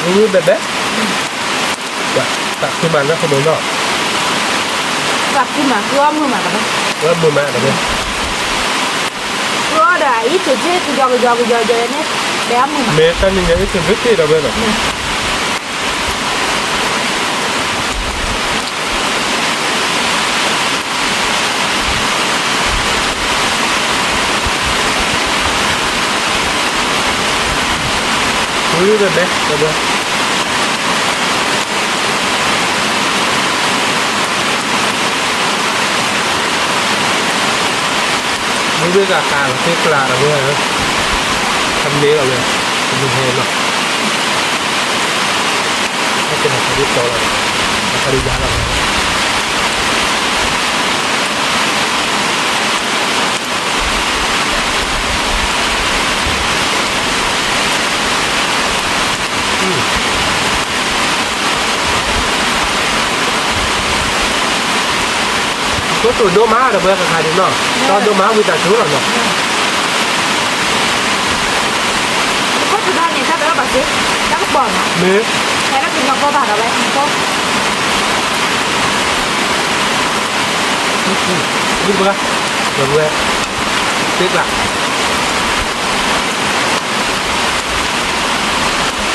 Ini bebek. Ya, tak gimana kemono. Gặp khi mà cưa mưa mà các Gua mau mana dia? cưa đã ít từ chết từ giờ nhé bé mưa mà Mereka ni jadi sebeti dah benar. Ini bebek, bebek. Ini juga kan, sih kelar apa ya? Sambil apa? Sambil hello. Kita nak cari tol, nak cari jalan. Có tụi đố má rồi bây giờ khai đến nó, cho đố má vui ta chú rồi nó. có thứ ba này sao đó bà chị chắc có bò hả Mẹ, hay nó kinh ngọc có bà đâu vậy không đi bữa, rồi bữa, tiếc lắm.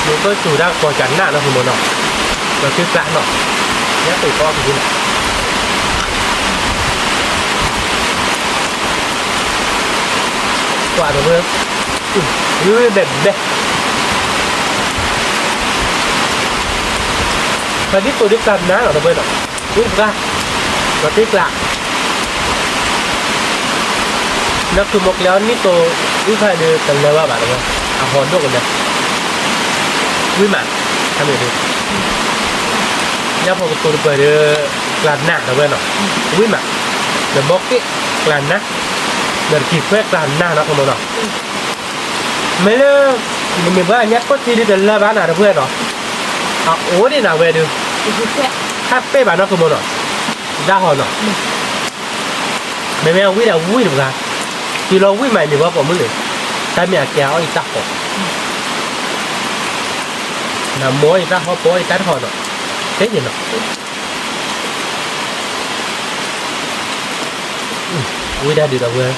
Nếu có chủ đang có chắn nạn nó không muốn nó, rồi tiếc lắm nó, nhớ tụi con thì như này. Quả rồi bữa, như đẹp đẹp. Và đi tôi đi cầm ná ở đâu bên đó, rút ra, và tiếc lắm. Nó cứ một léo nít tôi đi phải được cần lewa bạn rồi, à hòn đâu còn đấy. Vui mà, tham dự được. Nhớ phòng tôi phải được làm nặng ở bên đó, vui mà. Để bóc cái làm nặng, để kịp quét làm nặng nó không đâu. Mấy đứa mình vừa nhắc có chi đi từ la bán ở bên đó. À ố đi nào về được. Hát bê bạn nó không đâu. Ra hòn đó. Mẹ mẹ vui là vui được ra. Chỉ lo vui mày mình vào bỏ mới được. Cái mẹ kéo đi tắt bỏ. Là mối ra họ bôi tắt hòn đó. Thế gì nó. Vui ra được đâu về.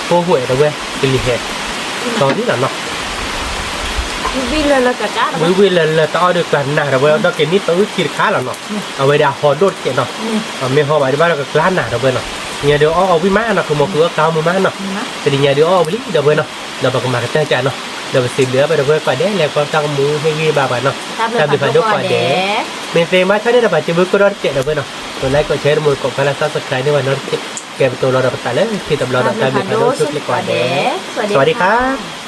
Cô huệ đâu về. Cái gì hết. Đó đi là nó. vì là cả cá đâu Vui là tao được lần nào rồi đó cái nít tao chỉ khá là nó. Ở bên đào hòn đốt cái nó. Ở miền họ bài đi bắt được cái lan nào đâu bên nó. Nhà đứa ở với má nó không một cửa cao mà má nó. Thì nhà đứa ở với lý đâu bên nó. Đâu mà cái tay chạy nó. Đâu xin lửa bây giờ quả đế là con tao mua hay ghi bà nó. Tao bị phải đốt quả đế. Mình xem má thấy là bà chỉ bước có đó chạy đâu bên nó. Rồi lại có chơi một cục phải là subscribe nếu mà nó kèm tôi lo đọc tài lên khi tập lo đọc tài bị phải đốt chút quả đế. Sวัสดีครับ